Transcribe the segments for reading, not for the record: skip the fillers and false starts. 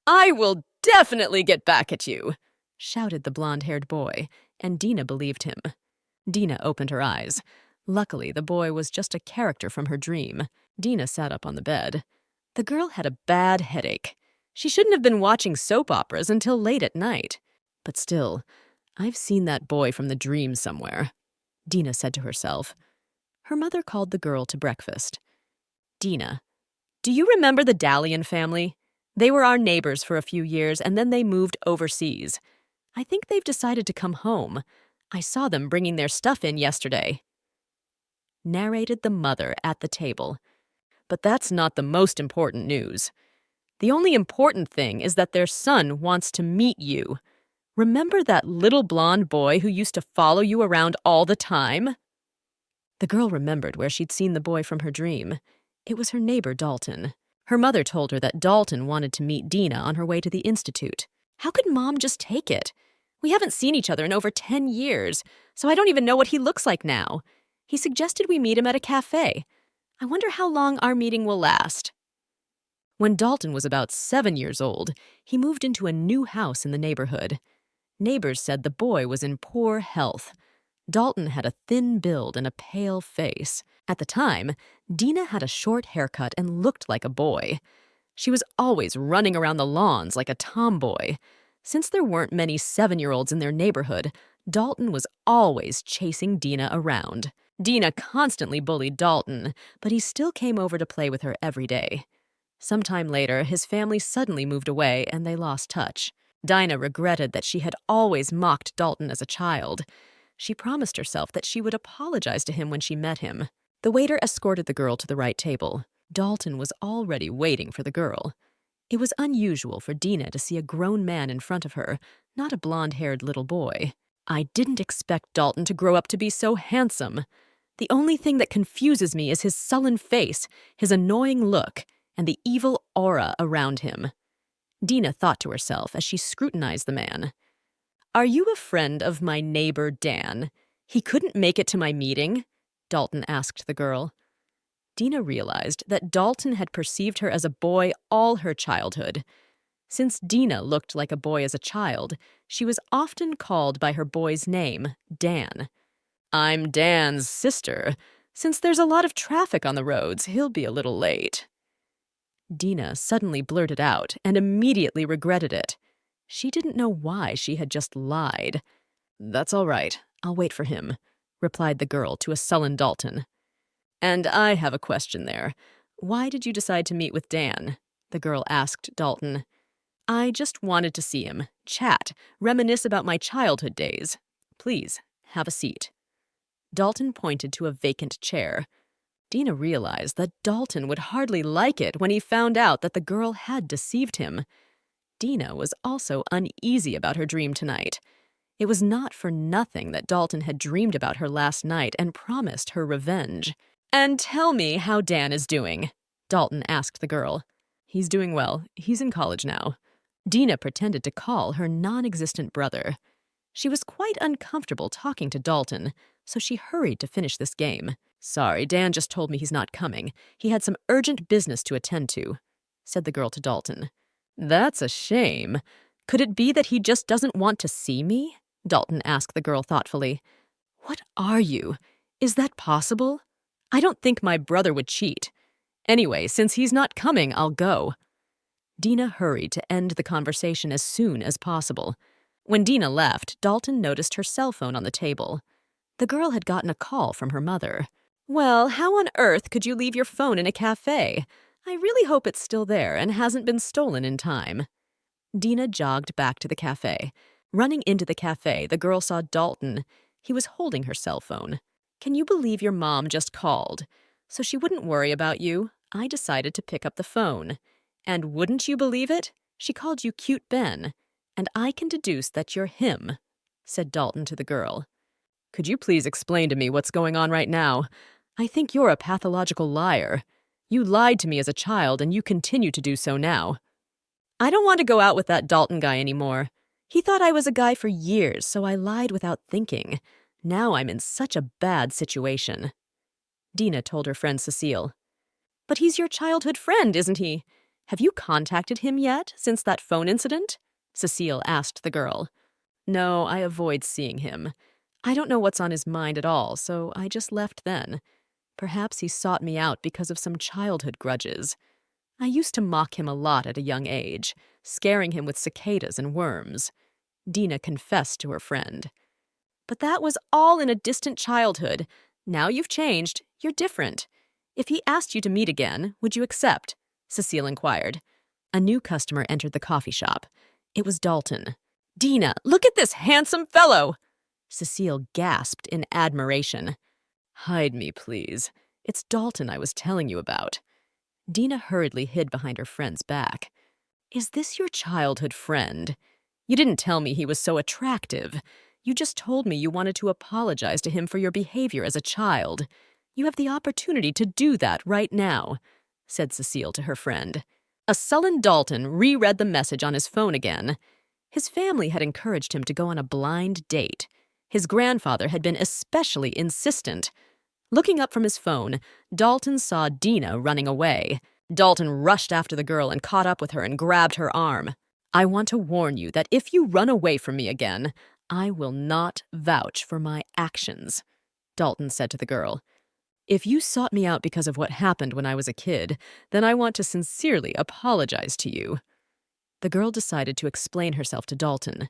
I will definitely get back at you, shouted the blonde-haired boy, and Dina believed him. Dina opened her eyes. Luckily, the boy was just a character from her dream. Dina sat up on the bed. The girl had a bad headache. She shouldn't have been watching soap operas until late at night. But still, I've seen that boy from the dream somewhere, Dina said to herself. Her mother called the girl to breakfast. Dina, do you remember the Dalian family? They were our neighbors for a few years, and then they moved overseas. I think they've decided to come home. I saw them bringing their stuff in yesterday. Narrated the mother at the table. But that's not the most important news. The only important thing is that their son wants to meet you. Remember that little blonde boy who used to follow you around all the time? The girl remembered where she'd seen the boy from her dream. It was her neighbor, Dalton. Her mother told her that Dalton wanted to meet Dina on her way to the institute. How could Mom just take it? We haven't seen each other in over 10 years, so I don't even know what he looks like now. He suggested we meet him at a cafe. I wonder how long our meeting will last. When Dalton was about 7 years old, he moved into a new house in the neighborhood. Neighbors said the boy was in poor health. Dalton had a thin build and a pale face. At the time, Dina had a short haircut and looked like a boy. She was always running around the lawns like a tomboy. Since there weren't many 7-year-olds in their neighborhood, Dalton was always chasing Dina around. Dina constantly bullied Dalton, but he still came over to play with her every day. Sometime later, his family suddenly moved away and they lost touch. Dinah regretted that she had always mocked Dalton as a child. She promised herself that she would apologize to him when she met him. The waiter escorted the girl to the right table. Dalton was already waiting for the girl. It was unusual for Dina to see a grown man in front of her, not a blonde-haired little boy. I didn't expect Dalton to grow up to be so handsome. The only thing that confuses me is his sullen face, his annoying look, and the evil aura around him. Dina thought to herself as she scrutinized the man. Are you a friend of my neighbor Dan? He couldn't make it to my meeting? Dalton asked the girl. Dina realized that Dalton had perceived her as a boy all her childhood. Since Dina looked like a boy as a child, she was often called by her boy's name, Dan. I'm Dan's sister. Since there's a lot of traffic on the roads, he'll be a little late. Dina suddenly blurted out and immediately regretted it. She didn't know why she had just lied. That's all right. I'll wait for him, replied the girl to a sullen Dalton. And I have a question there. Why did you decide to meet with Dan? The girl asked Dalton. I just wanted to see him, chat, reminisce about my childhood days. Please, have a seat. Dalton pointed to a vacant chair. Dina realized that Dalton would hardly like it when he found out that the girl had deceived him. Dina was also uneasy about her dream tonight. It was not for nothing that Dalton had dreamed about her last night and promised her revenge. And tell me how Dan is doing, Dalton asked the girl. He's doing well. He's in college now. Dina pretended to call her non-existent brother. She was quite uncomfortable talking to Dalton, so she hurried to finish this game. Sorry, Dan just told me he's not coming. He had some urgent business to attend to, said the girl to Dalton. That's a shame. Could it be that he just doesn't want to see me? Dalton asked the girl thoughtfully. What are you? Is that possible? I don't think my brother would cheat. Anyway, since he's not coming, I'll go. Dina hurried to end the conversation as soon as possible. When Dina left, Dalton noticed her cell phone on the table. The girl had gotten a call from her mother. Well, how on earth could you leave your phone in a cafe? I really hope it's still there and hasn't been stolen in time. Dina jogged back to the cafe. Running into the cafe, the girl saw Dalton. He was holding her cell phone. Can you believe your mom just called? So she wouldn't worry about you, I decided to pick up the phone. And wouldn't you believe it? She called you Cute Ben. And I can deduce that you're him, said Dalton to the girl. Could you please explain to me what's going on right now? I think you're a pathological liar. You lied to me as a child, and you continue to do so now. I don't want to go out with that Dalton guy anymore. He thought I was a guy for years, so I lied without thinking. Now I'm in such a bad situation. Dina told her friend Cecile. But he's your childhood friend, isn't he? Have you contacted him yet since that phone incident? Cecile asked the girl. No, I avoid seeing him. I don't know what's on his mind at all, so I just left then. Perhaps he sought me out because of some childhood grudges. I used to mock him a lot at a young age, scaring him with cicadas and worms. Dina confessed to her friend. But that was all in a distant childhood. Now you've changed. You're different. If he asked you to meet again, would you accept? Cecile inquired. A new customer entered the coffee shop. It was Dalton. Dina, look at this handsome fellow! Cecile gasped in admiration. Hide me, please. It's Dalton I was telling you about. Dina hurriedly hid behind her friend's back. Is this your childhood friend? You didn't tell me he was so attractive. You just told me you wanted to apologize to him for your behavior as a child. You have the opportunity to do that right now, said Cecile to her friend. A sullen Dalton reread the message on his phone again. His family had encouraged him to go on a blind date. His grandfather had been especially insistent. Looking up from his phone, Dalton saw Dina running away. Dalton rushed after the girl and caught up with her and grabbed her arm. I want to warn you that if you run away from me again, I will not vouch for my actions, Dalton said to the girl. If you sought me out because of what happened when I was a kid, then I want to sincerely apologize to you. The girl decided to explain herself to Dalton.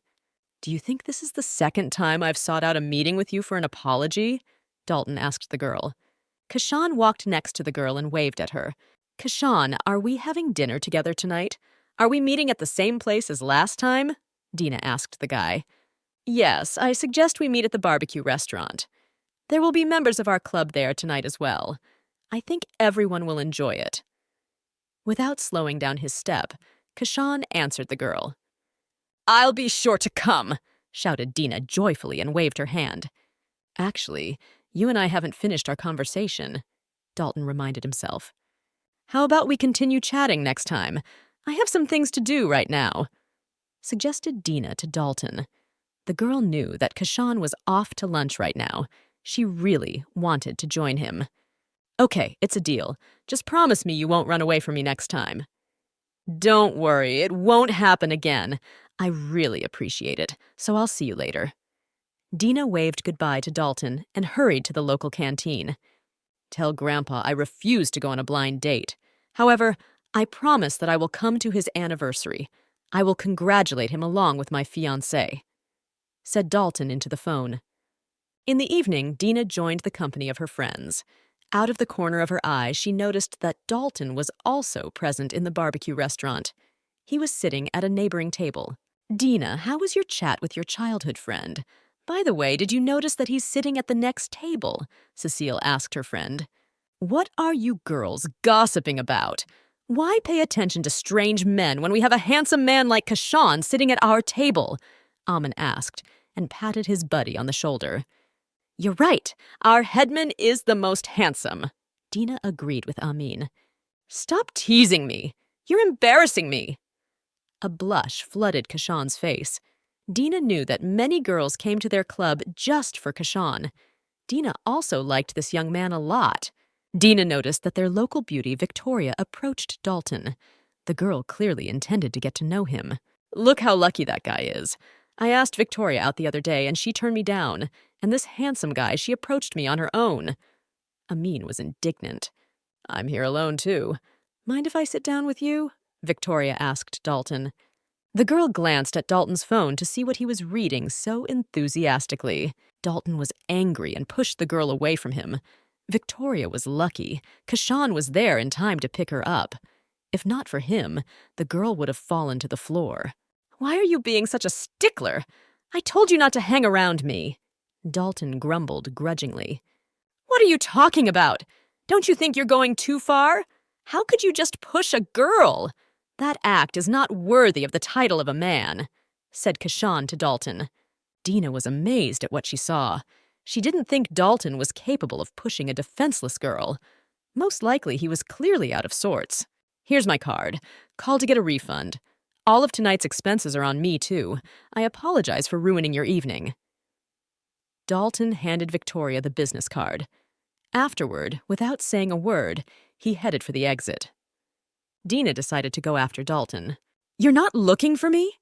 Do you think this is the second time I've sought out a meeting with you for an apology? Dalton asked the girl. Kashan walked next to the girl and waved at her. Kashan, are we having dinner together tonight? Are we meeting at the same place as last time? Dina asked the guy. Yes, I suggest we meet at the barbecue restaurant. There will be members of our club there tonight as well. I think everyone will enjoy it. Without slowing down his step, Kashan answered the girl. I'll be sure to come, shouted Dina joyfully and waved her hand. Actually, you and I haven't finished our conversation, Dalton reminded himself. How about we continue chatting next time? I have some things to do right now, suggested Dina to Dalton. The girl knew that Kashan was off to lunch right now. She really wanted to join him. Okay, it's a deal. Just promise me you won't run away from me next time. Don't worry, it won't happen again. I really appreciate it, so I'll see you later. Dina waved goodbye to Dalton and hurried to the local canteen. Tell Grandpa I refuse to go on a blind date. However, I promise that I will come to his anniversary. I will congratulate him along with my fiancée, said Dalton into the phone. In the evening, Dina joined the company of her friends. Out of the corner of her eye, she noticed that Dalton was also present in the barbecue restaurant. He was sitting at a neighboring table. Dina, how was your chat with your childhood friend? By the way, did you notice that he's sitting at the next table? Cecile asked her friend. What are you girls gossiping about? Why pay attention to strange men when we have a handsome man like Kashan sitting at our table? Amin asked and patted his buddy on the shoulder. You're right. Our headman is the most handsome, Dina agreed with Amin. Stop teasing me. You're embarrassing me. A blush flooded Kashan's face. Dina knew that many girls came to their club just for Kashan. Dina also liked this young man a lot. Dina noticed that their local beauty, Victoria, approached Dalton. The girl clearly intended to get to know him. Look how lucky that guy is. I asked Victoria out the other day and she turned me down. And this handsome guy, she approached me on her own. Amin was indignant. I'm here alone, too. Mind if I sit down with you? Victoria asked Dalton. The girl glanced at Dalton's phone to see what he was reading so enthusiastically. Dalton was angry and pushed the girl away from him. Victoria was lucky. Kashan was there in time to pick her up. If not for him, the girl would have fallen to the floor. Why are you being such a stickler? I told you not to hang around me. Dalton grumbled grudgingly. What are you talking about? Don't you think you're going too far? How could you just push a girl? That act is not worthy of the title of a man, said Kashan to Dalton. Dina was amazed at what she saw. She didn't think Dalton was capable of pushing a defenseless girl. Most likely he was clearly out of sorts. Here's my card. Call to get a refund. All of tonight's expenses are on me, too. I apologize for ruining your evening. Dalton handed Victoria the business card. Afterward, without saying a word, he headed for the exit. Dina decided to go after Dalton. "You're not looking for me?"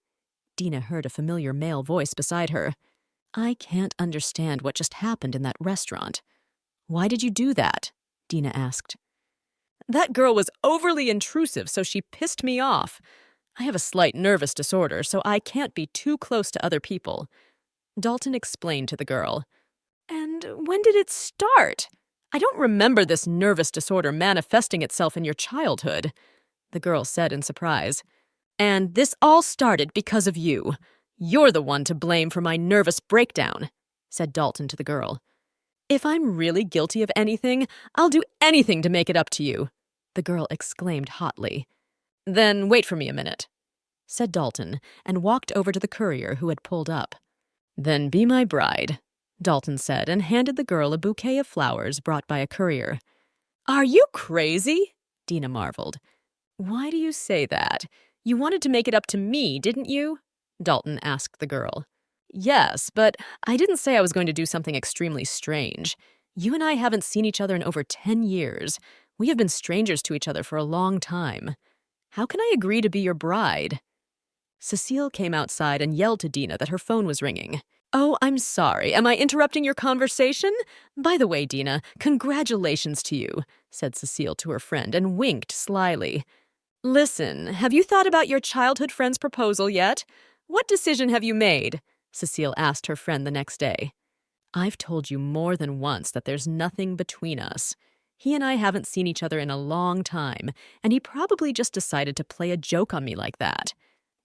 Dina heard a familiar male voice beside her. "I can't understand what just happened in that restaurant." "Why did you do that?" Dina asked. "That girl was overly intrusive, so she pissed me off. I have a slight nervous disorder, so I can't be too close to other people." Dalton explained to the girl. "And when did it start? I don't remember this nervous disorder manifesting itself in your childhood," the girl said in surprise. "And this all started because of you. You're the one to blame for my nervous breakdown," said Dalton to the girl. "If I'm really guilty of anything, I'll do anything to make it up to you," the girl exclaimed hotly. "Then wait for me a minute," said Dalton, and walked over to the courier who had pulled up. "Then be my bride," Dalton said, and handed the girl a bouquet of flowers brought by a courier. "Are you crazy?" Dina marveled. "Why do you say that? You wanted to make it up to me, didn't you?" Dalton asked the girl. "Yes, but I didn't say I was going to do something extremely strange. You and I haven't seen each other in over 10 years. We have been strangers to each other for a long time. How can I agree to be your bride?" Cecile came outside and yelled to Dina that her phone was ringing. "Oh, I'm sorry. Am I interrupting your conversation? By the way, Dina, congratulations to you," said Cecile to her friend and winked slyly. "Listen, have you thought about your childhood friend's proposal yet? What decision have you made?" Cecile asked her friend the next day. "I've told you more than once that there's nothing between us. He and I haven't seen each other in a long time, and he probably just decided to play a joke on me like that.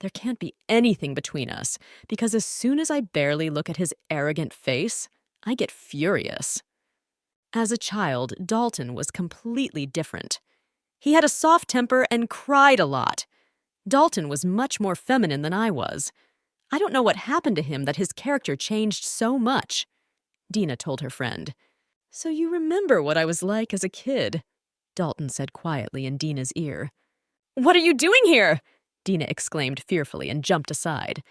There can't be anything between us, because as soon as I barely look at his arrogant face, I get furious." As a child, Dalton was completely different. He had a soft temper and cried a lot. Dalton was much more feminine than I was. I don't know what happened to him that his character changed so much, Dina told her friend. "So you remember what I was like as a kid," Dalton said quietly in Dina's ear. "What are you doing here?" Dina exclaimed fearfully and jumped aside.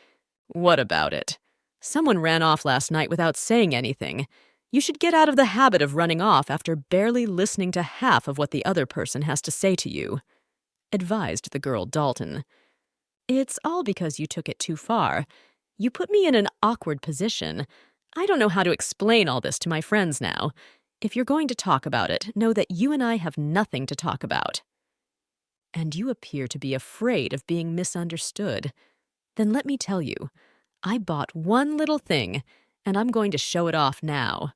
"What about it? Someone ran off last night without saying anything. You should get out of the habit of running off after barely listening to half of what the other person has to say to you," advised the girl Dalton. "It's all because you took it too far. You put me in an awkward position. I don't know how to explain all this to my friends now. If you're going to talk about it, know that you and I have nothing to talk about." "And you appear to be afraid of being misunderstood. Then let me tell you, I bought one little thing, and I'm going to show it off now.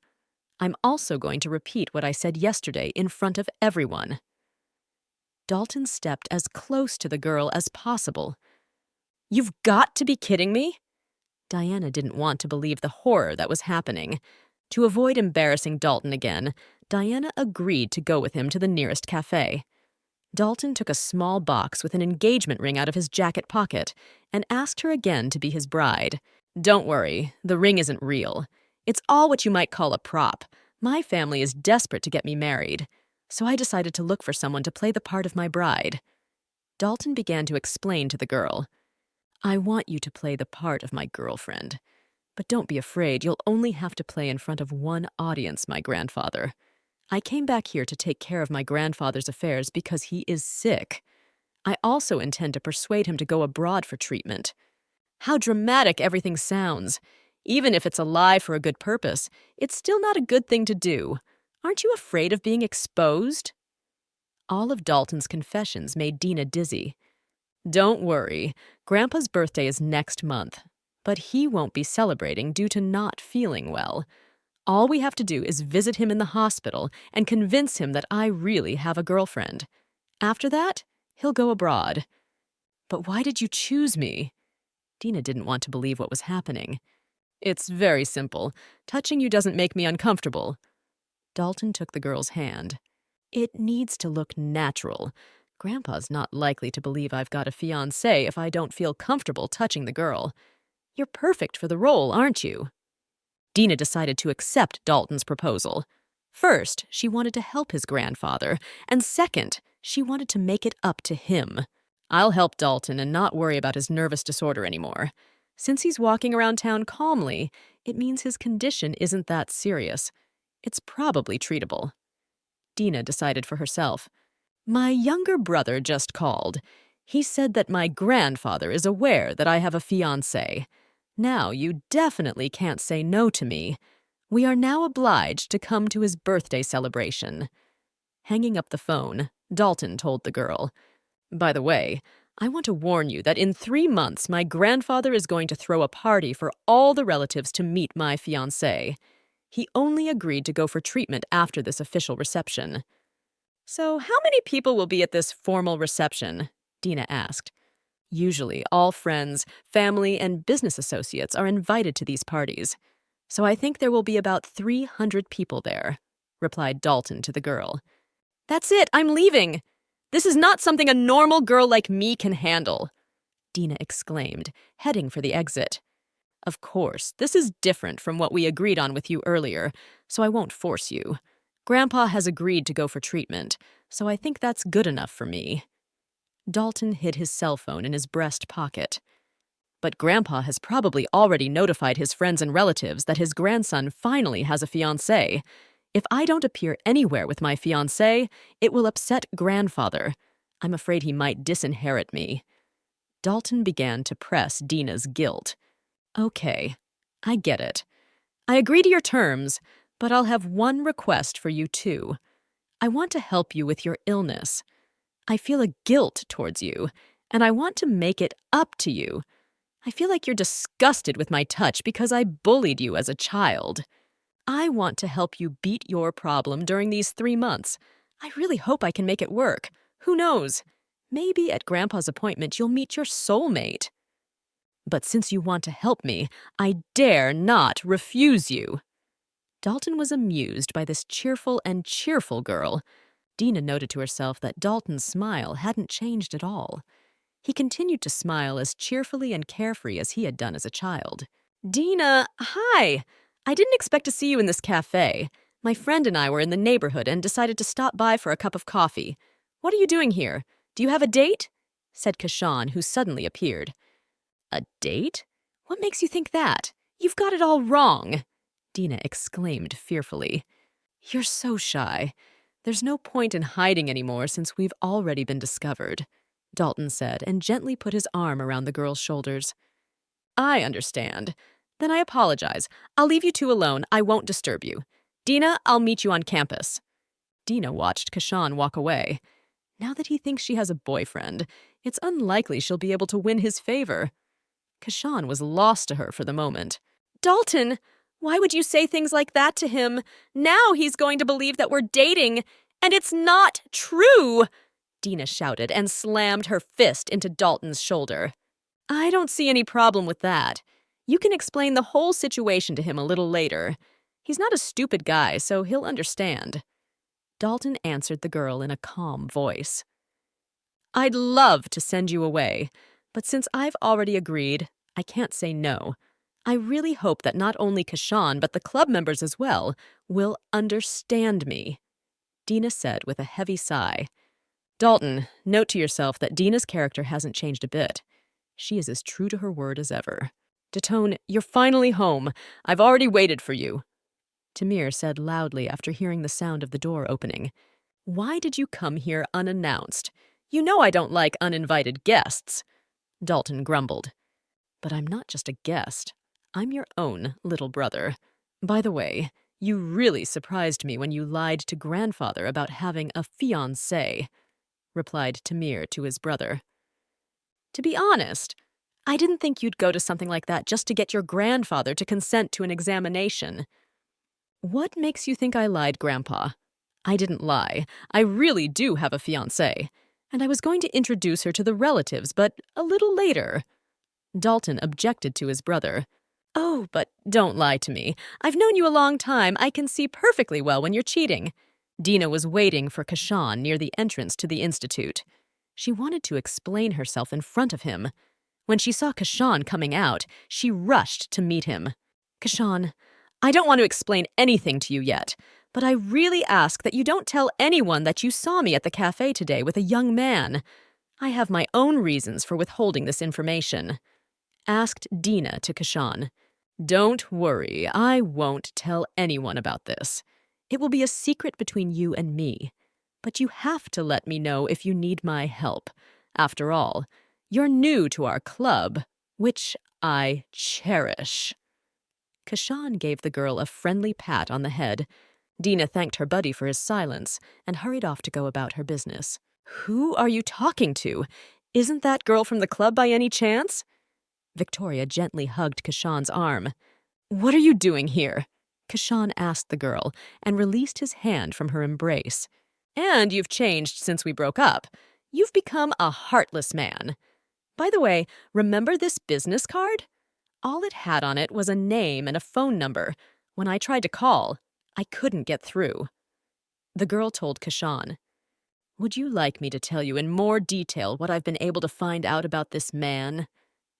I'm also going to repeat what I said yesterday in front of everyone." Dalton stepped as close to the girl as possible. "You've got to be kidding me?" Diana didn't want to believe the horror that was happening. To avoid embarrassing Dalton again, Diana agreed to go with him to the nearest cafe. Dalton took a small box with an engagement ring out of his jacket pocket and asked her again to be his bride. "Don't worry, the ring isn't real. It's all what you might call a prop. My family is desperate to get me married, so I decided to look for someone to play the part of my bride." Dalton began to explain to the girl. "I want you to play the part of my girlfriend. But don't be afraid, you'll only have to play in front of one audience, my grandfather. I came back here to take care of my grandfather's affairs because he is sick. I also intend to persuade him to go abroad for treatment." How dramatic everything sounds. Even if it's a lie for a good purpose, it's still not a good thing to do. Aren't you afraid of being exposed? All of Dalton's confessions made Dina dizzy. "Don't worry, Grandpa's birthday is next month, but he won't be celebrating due to not feeling well. All we have to do is visit him in the hospital and convince him that I really have a girlfriend. After that, he'll go abroad." "But why did you choose me?" Dina didn't want to believe what was happening. "It's very simple. Touching you doesn't make me uncomfortable." Dalton took the girl's hand. "It needs to look natural. Grandpa's not likely to believe I've got a fiancé if I don't feel comfortable touching the girl. You're perfect for the role, aren't you?" Dina decided to accept Dalton's proposal. First, she wanted to help his grandfather, and second, she wanted to make it up to him. I'll help Dalton and not worry about his nervous disorder anymore. Since he's walking around town calmly, it means his condition isn't that serious. It's probably treatable. Dina decided for herself. My younger brother just called. He said that my grandfather is aware that I have a fiancé. Now you definitely can't say no to me. We are now obliged to come to his birthday celebration." Hanging up the phone, Dalton told the girl, "By the way, I want to warn you that in 3 months my grandfather is going to throw a party for all the relatives to meet my fiancé. He only agreed to go for treatment after this official reception." "So how many people will be at this formal reception?" Dina asked. "Usually all friends, family, and business associates are invited to these parties. So I think there will be about 300 people there," replied Dalton to the girl. "That's it, I'm leaving. This is not something a normal girl like me can handle," Dina exclaimed, heading for the exit. "Of course, this is different from what we agreed on with you earlier, so I won't force you. Grandpa has agreed to go for treatment, so I think that's good enough for me." Dalton hid his cell phone in his breast pocket. "But Grandpa has probably already notified his friends and relatives that his grandson finally has a fiancée. If I don't appear anywhere with my fiancé, it will upset Grandfather. I'm afraid he might disinherit me." Dalton began to press Dina's guilt. "Okay, I get it. I agree to your terms, but I'll have one request for you too. I want to help you with your illness. I feel a guilt towards you, and I want to make it up to you. I feel like you're disgusted with my touch because I bullied you as a child. I want to help you beat your problem during these 3 months. I really hope I can make it work. Who knows? Maybe at Grandpa's appointment you'll meet your soulmate. But since you want to help me, I dare not refuse you." Dalton was amused by this cheerful girl. Dina noted to herself that Dalton's smile hadn't changed at all. He continued to smile as cheerfully and carefree as he had done as a child. "Dina, hi! I didn't expect to see you in this cafe. My friend and I were in the neighborhood and decided to stop by for a cup of coffee. What are you doing here? Do you have a date?" said Kashan, who suddenly appeared. "A date? What makes you think that? You've got it all wrong," Dina exclaimed fearfully. "You're so shy. There's no point in hiding anymore since we've already been discovered," Dalton said, and gently put his arm around the girl's shoulders. "I understand. Then I apologize. I'll leave you two alone. I won't disturb you. Dina, I'll meet you on campus." Dina watched Kashan walk away. Now that he thinks she has a boyfriend, it's unlikely she'll be able to win his favor. Kashan was lost to her for the moment. "Dalton, why would you say things like that to him? Now he's going to believe that we're dating, and it's not true!" Dina shouted and slammed her fist into Dalton's shoulder. "I don't see any problem with that. You can explain the whole situation to him a little later. He's not a stupid guy, so he'll understand." Dalton answered the girl in a calm voice. "I'd love to send you away, but since I've already agreed, I can't say no. I really hope that not only Kashan, but the club members as well, will understand me," Dina said with a heavy sigh. "Dalton, note to yourself that Dina's character hasn't changed a bit. She is as true to her word as ever. Datone, you're finally home. I've already waited for you," Tamir said loudly after hearing the sound of the door opening. "Why did you come here unannounced? You know I don't like uninvited guests," Dalton grumbled. "But I'm not just a guest. I'm your own little brother. By the way, you really surprised me when you lied to Grandfather about having a fiancé," replied Tamir to his brother. "To be honest, I didn't think you'd go to something like that just to get your grandfather to consent to an examination." "What makes you think I lied, Grandpa?" "I didn't lie. I really do have a fiancé, and I was going to introduce her to the relatives, but a little later." Dalton objected to his brother. "Oh, but don't lie to me. I've known you a long time. I can see perfectly well when you're cheating." Dina was waiting for Kashan near the entrance to the institute. She wanted to explain herself in front of him. When she saw Kashan coming out, she rushed to meet him. "Kashan, I don't want to explain anything to you yet, but I really ask that you don't tell anyone that you saw me at the cafe today with a young man. I have my own reasons for withholding this information," asked Dina to Kashan. "Don't worry, I won't tell anyone about this. It will be a secret between you and me. But you have to let me know if you need my help. After all, you're new to our club, which I cherish." Kashan gave the girl a friendly pat on the head. Dina thanked her buddy for his silence and hurried off to go about her business. "Who are you talking to? Isn't that girl from the club by any chance?" Victoria gently hugged Kashan's arm. "What are you doing here?" Kashan asked the girl and released his hand from her embrace. "And you've changed since we broke up. You've become a heartless man. By the way, remember this business card? All it had on it was a name and a phone number. When I tried to call, I couldn't get through." The girl told Kashan, "Would you like me to tell you in more detail what I've been able to find out about this man?"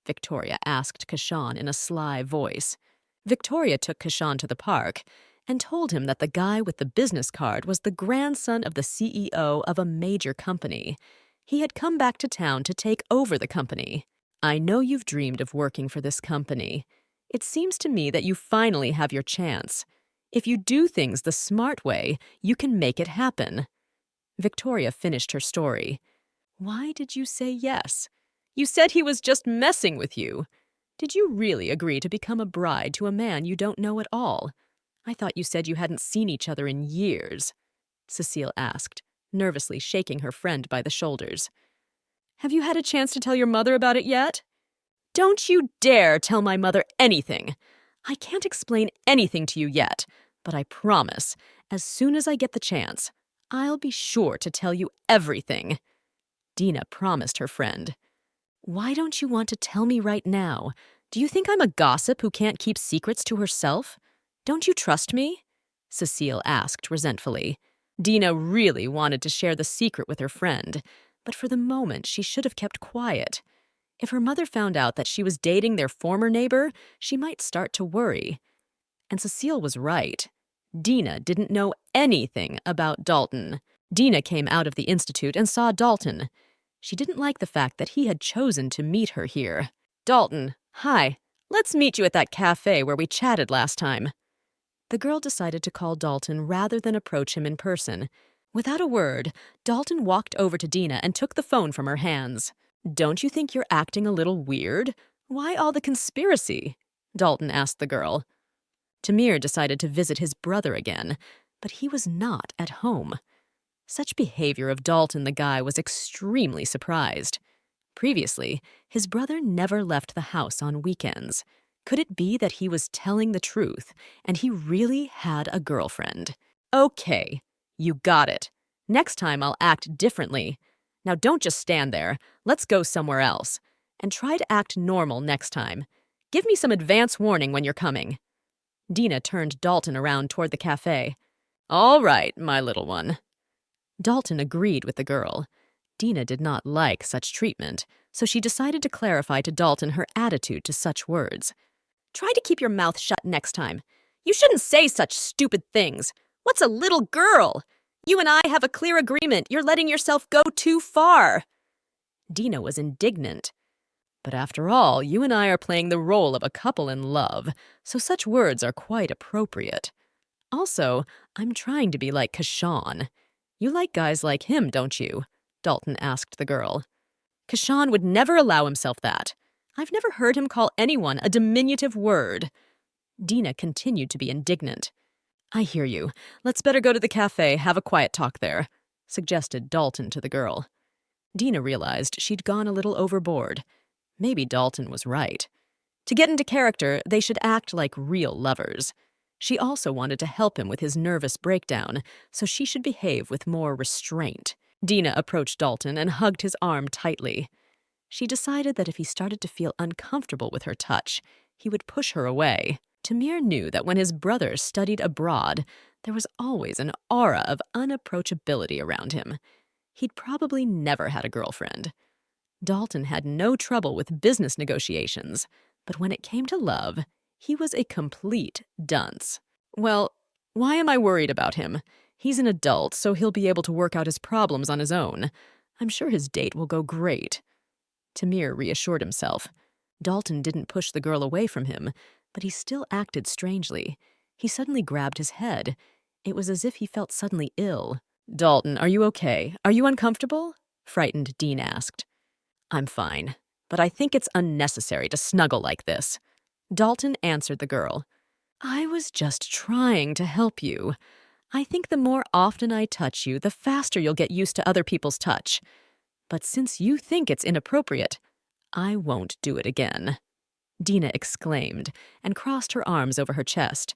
Victoria asked Kashan in a sly voice. Victoria took Kashan to the park and told him that the guy with the business card was the grandson of the CEO of a major company. He had come back to town to take over the company. "I know you've dreamed of working for this company. It seems to me that you finally have your chance. If you do things the smart way, you can make it happen." Victoria finished her story. "Why did you say yes? You said he was just messing with you. Did you really agree to become a bride to a man you don't know at all? I thought you said you hadn't seen each other in years," Cecile asked, nervously shaking her friend by the shoulders. "Have you had a chance to tell your mother about it yet?" "Don't you dare tell my mother anything. I can't explain anything to you yet, but I promise, as soon as I get the chance, I'll be sure to tell you everything," Dina promised her friend. "Why don't you want to tell me right now? Do you think I'm a gossip who can't keep secrets to herself? Don't you trust me?" Cecile asked resentfully. Dina really wanted to share the secret with her friend, but for the moment she should have kept quiet. If her mother found out that she was dating their former neighbor, she might start to worry. And Cecile was right. Dina didn't know anything about Dalton. Dina came out of the institute and saw Dalton. She didn't like the fact that he had chosen to meet her here. "Dalton, hi. Let's meet you at that cafe where we chatted last time." The girl decided to call Dalton rather than approach him in person. Without a word, Dalton walked over to Dina and took the phone from her hands. "Don't you think you're acting a little weird? Why all the conspiracy?" Dalton asked the girl. Tamir decided to visit his brother again, but he was not at home. Such behavior of Dalton the guy was extremely surprised. Previously, his brother never left the house on weekends. Could it be that he was telling the truth, and he really had a girlfriend? "Okay, you got it. Next time I'll act differently. Now don't just stand there. Let's go somewhere else. And try to act normal next time. Give me some advance warning when you're coming." Dina turned Dalton around toward the cafe. "All right, my little one." Dalton agreed with the girl. Dina did not like such treatment, so she decided to clarify to Dalton her attitude to such words. "Try to keep your mouth shut next time. You shouldn't say such stupid things. What's a little girl? You and I have a clear agreement. You're letting yourself go too far." Dina was indignant. "But after all, you and I are playing the role of a couple in love, so such words are quite appropriate. Also, I'm trying to be like Kashan. You like guys like him, don't you?" Dalton asked the girl. "Kashan would never allow himself that. I've never heard him call anyone a diminutive word." Dina continued to be indignant. "I hear you. Let's better go to the cafe, have a quiet talk there," suggested Dalton to the girl. Dina realized she'd gone a little overboard. Maybe Dalton was right. To get into character, they should act like real lovers. She also wanted to help him with his nervous breakdown, so she should behave with more restraint. Dina approached Dalton and hugged his arm tightly. She decided that if he started to feel uncomfortable with her touch, he would push her away. Tamir knew that when his brother studied abroad, there was always an aura of unapproachability around him. He'd probably never had a girlfriend. Dalton had no trouble with business negotiations, but when it came to love, he was a complete dunce. "Well, why am I worried about him? He's an adult, so he'll be able to work out his problems on his own. I'm sure his date will go great." Tamir reassured himself. Dalton didn't push the girl away from him, but he still acted strangely. He suddenly grabbed his head. It was as if he felt suddenly ill. Dalton, are you okay? Are you uncomfortable? Frightened Dean asked. I'm fine, but I think it's unnecessary to snuggle like this. Dalton answered the girl. I was just trying to help you. I think the more often I touch you, the faster you'll get used to other people's touch. But since you think it's inappropriate, I won't do it again. Dina exclaimed and crossed her arms over her chest.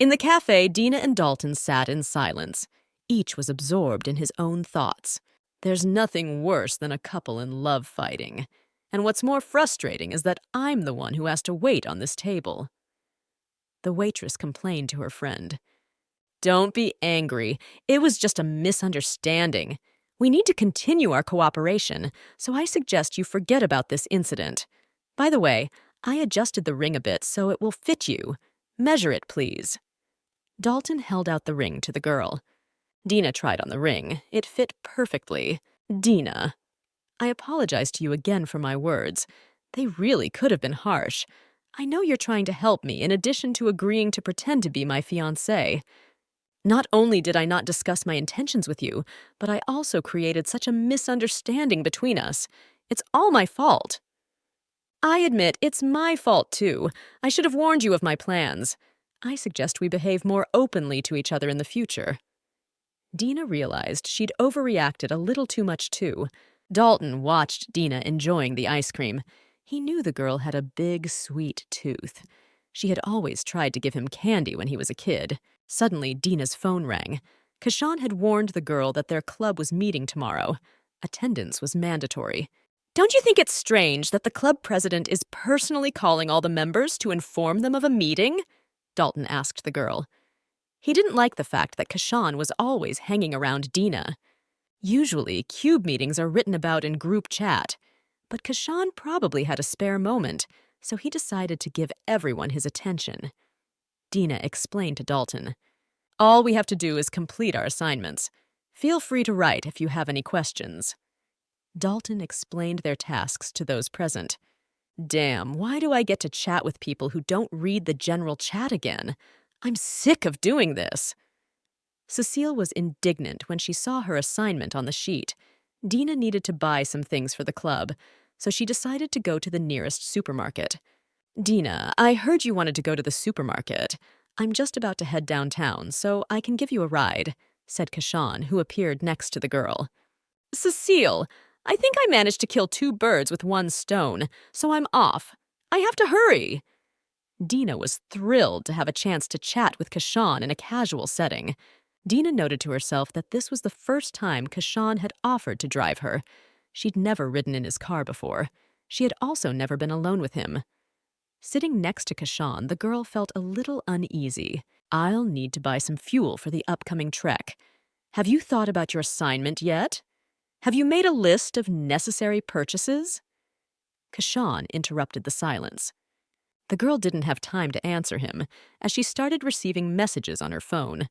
In the cafe, Dina and Dalton sat in silence. Each was absorbed in his own thoughts. There's nothing worse than a couple in love fighting. And what's more frustrating is that I'm the one who has to wait on this table. The waitress complained to her friend. Don't be angry. It was just a misunderstanding. We need to continue our cooperation, so I suggest you forget about this incident. By the way, I adjusted the ring a bit so it will fit you. Measure it, please. Dalton held out the ring to the girl. Dina tried on the ring. It fit perfectly. Dina. I apologize to you again for my words. They really could have been harsh. I know you're trying to help me in addition to agreeing to pretend to be my fiancé. Not only did I not discuss my intentions with you, but I also created such a misunderstanding between us. It's all my fault. I admit it's my fault, too. I should have warned you of my plans. I suggest we behave more openly to each other in the future. Dina realized she'd overreacted a little too much, too. Dalton watched Dina enjoying the ice cream. He knew the girl had a big, sweet tooth. She had always tried to give him candy when he was a kid. Suddenly, Dina's phone rang. Kashan had warned the girl that their club was meeting tomorrow. Attendance was mandatory. Don't you think it's strange that the club president is personally calling all the members to inform them of a meeting? Dalton asked the girl. He didn't like the fact that Kashan was always hanging around Dina. Usually, cube meetings are written about in group chat. But Kashan probably had a spare moment, so he decided to give everyone his attention. Dina explained to Dalton. All we have to do is complete our assignments. Feel free to write if you have any questions. Dalton explained their tasks to those present. Damn, why do I get to chat with people who don't read the general chat again? I'm sick of doing this. Cecile was indignant when she saw her assignment on the sheet. Dina needed to buy some things for the club, so she decided to go to the nearest supermarket. Dina, I heard you wanted to go to the supermarket. I'm just about to head downtown, so I can give you a ride, said Kashan, who appeared next to the girl. Cecile, I think I managed to kill 2 birds with 1 stone, so I'm off. I have to hurry. Dina was thrilled to have a chance to chat with Kashan in a casual setting. Dina noted to herself that this was the first time Kashan had offered to drive her. She'd never ridden in his car before. She had also never been alone with him. Sitting next to Kashan, the girl felt a little uneasy. I'll need to buy some fuel for the upcoming trek. Have you thought about your assignment yet? Have you made a list of necessary purchases? Kashan interrupted the silence. The girl didn't have time to answer him, as she started receiving messages on her phone.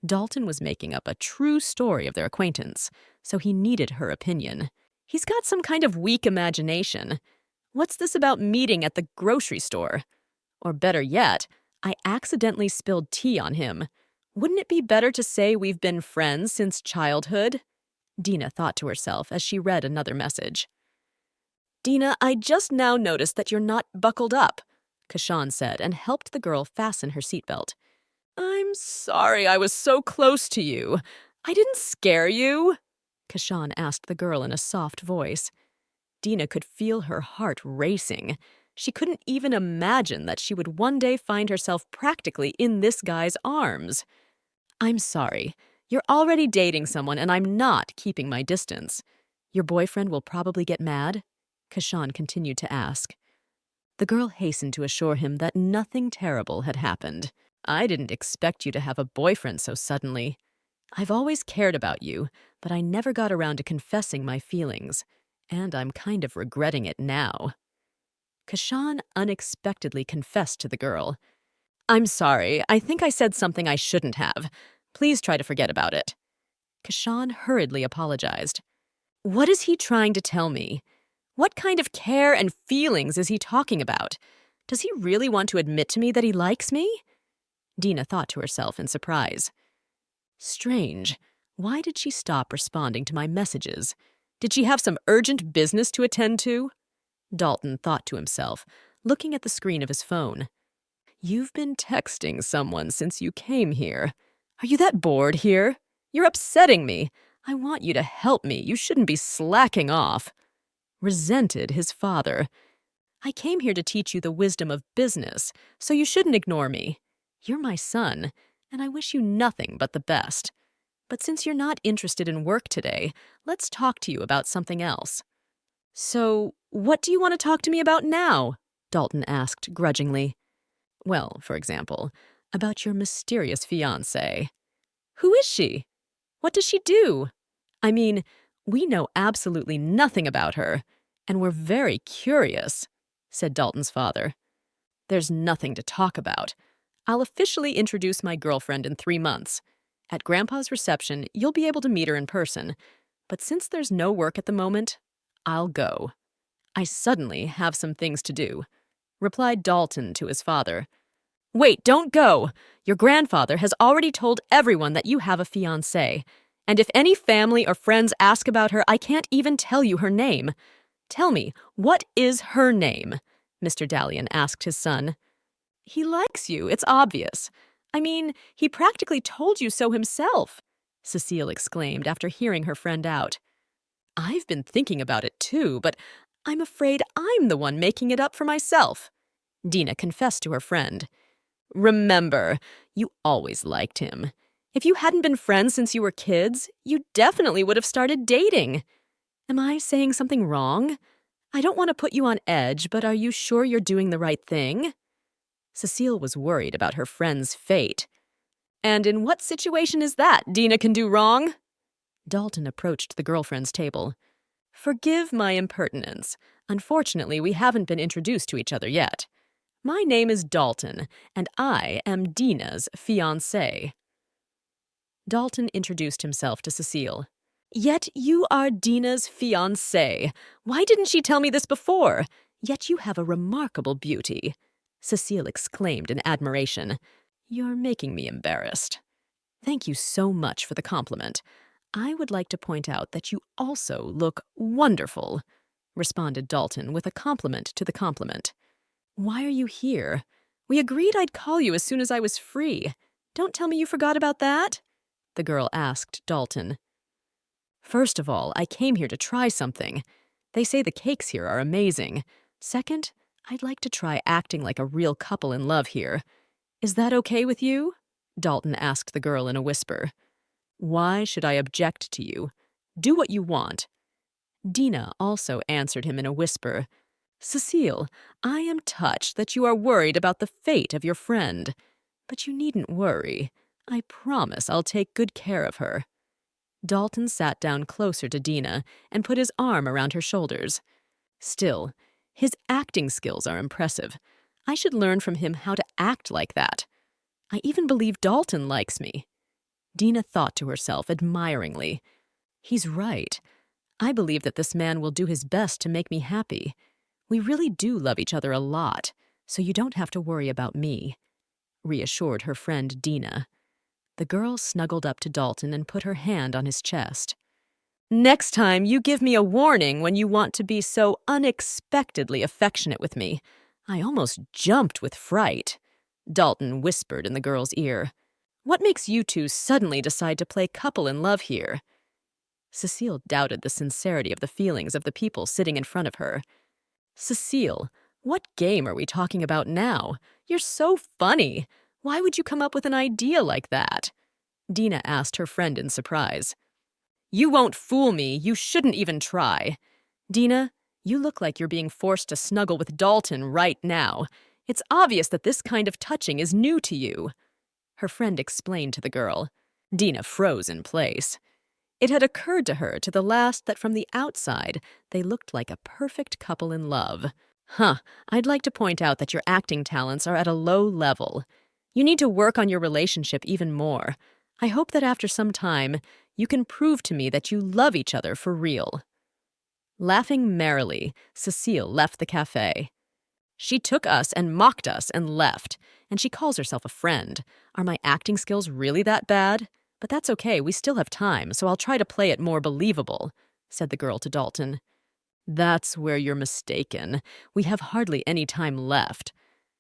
Dalton was making up a true story of their acquaintance, so he needed her opinion. He's got some kind of weak imagination. What's this about meeting at the grocery store? Or better yet, I accidentally spilled tea on him. Wouldn't it be better to say we've been friends since childhood? Dina thought to herself as she read another message. Dina, I just now noticed that you're not buckled up, Kashan said and helped the girl fasten her seatbelt. I'm sorry I was so close to you. I didn't scare you, Kashan asked the girl in a soft voice. Dina could feel her heart racing. She couldn't even imagine that she would one day find herself practically in this guy's arms. I'm sorry. You're already dating someone and I'm not keeping my distance. Your boyfriend will probably get mad? Kashan continued to ask. The girl hastened to assure him that nothing terrible had happened. I didn't expect you to have a boyfriend so suddenly. I've always cared about you, but I never got around to confessing my feelings, and I'm kind of regretting it now. Kashan unexpectedly confessed to the girl. I'm sorry, I think I said something I shouldn't have. Please try to forget about it. Kashan hurriedly apologized. What is he trying to tell me? What kind of care and feelings is he talking about? Does he really want to admit to me that he likes me? Dina thought to herself in surprise. Strange. Why did she stop responding to my messages? Did she have some urgent business to attend to? Dalton thought to himself, looking at the screen of his phone. You've been texting someone since you came here. Are you that bored here? You're upsetting me. I want you to help me. You shouldn't be slacking off. Resented his father. I came here to teach you the wisdom of business, so you shouldn't ignore me. You're my son, and I wish you nothing but the best. But since you're not interested in work today, let's talk to you about something else. So, what do you want to talk to me about now? Dalton asked grudgingly. Well, for example, about your mysterious fiancée. Who is she? What does she do? I mean, we know absolutely nothing about her, and we're very curious, said Dalton's father. There's nothing to talk about. I'll officially introduce my girlfriend in 3 months. At Grandpa's reception, you'll be able to meet her in person. But since there's no work at the moment, I'll go. I suddenly have some things to do, replied Dalton to his father. Wait, don't go! Your grandfather has already told everyone that you have a fiancée. And if any family or friends ask about her, I can't even tell you her name. Tell me, what is her name? Mr. Dalian asked his son. He likes you, it's obvious. I mean, he practically told you so himself, Cecile exclaimed after hearing her friend out. I've been thinking about it too, but I'm afraid I'm the one making it up for myself, Dina confessed to her friend. Remember, you always liked him. If you hadn't been friends since you were kids, you definitely would have started dating. Am I saying something wrong? I don't want to put you on edge, but are you sure you're doing the right thing? Cecile was worried about her friend's fate. And in what situation is that Dina can do wrong? Dalton approached the girlfriend's table. Forgive my impertinence. Unfortunately, we haven't been introduced to each other yet. My name is Dalton, and I am Dina's fiancé. Dalton introduced himself to Cecile. Yet you are Dina's fiancé. Why didn't she tell me this before? Yet you have a remarkable beauty, Cecile exclaimed in admiration. You're making me embarrassed. Thank you so much for the compliment. I would like to point out that you also look wonderful, responded Dalton with a compliment to the compliment. Why are you here? We agreed I'd call you as soon as I was free. Don't tell me you forgot about that, the girl asked Dalton. First of all, I came here to try something. They say the cakes here are amazing. Second, I'd like to try acting like a real couple in love here. Is that okay with you? Dalton asked the girl in a whisper. Why should I object to you? Do what you want. Dina also answered him in a whisper. Cecile, I am touched that you are worried about the fate of your friend. But you needn't worry. I promise I'll take good care of her. Dalton sat down closer to Dina and put his arm around her shoulders. Still, his acting skills are impressive. I should learn from him how to act like that. I even believe Dalton likes me. Dina thought to herself admiringly. He's right. I believe that this man will do his best to make me happy. We really do love each other a lot, so you don't have to worry about me, reassured her friend Dina. The girl snuggled up to Dalton and put her hand on his chest. Next time, you give me a warning when you want to be so unexpectedly affectionate with me. I almost jumped with fright, Dalton whispered in the girl's ear. What makes you two suddenly decide to play couple in love here? Cecile doubted the sincerity of the feelings of the people sitting in front of her. Cecile, what game are we talking about now? You're so funny. Why would you come up with an idea like that? Dina asked her friend in surprise. You won't fool me. You shouldn't even try. Dina, you look like you're being forced to snuggle with Dalton right now. It's obvious that this kind of touching is new to you, her friend explained to the girl. Dina froze in place. It had occurred to her to the last that from the outside, they looked like a perfect couple in love. I'd like to point out that your acting talents are at a low level. You need to work on your relationship even more. I hope that after some time, you can prove to me that you love each other for real. Laughing merrily, Cecile left the cafe. She took us and mocked us and left, and she calls herself a friend. Are my acting skills really that bad? But that's okay, we still have time, so I'll try to play it more believable, said the girl to Dalton. That's where you're mistaken. We have hardly any time left.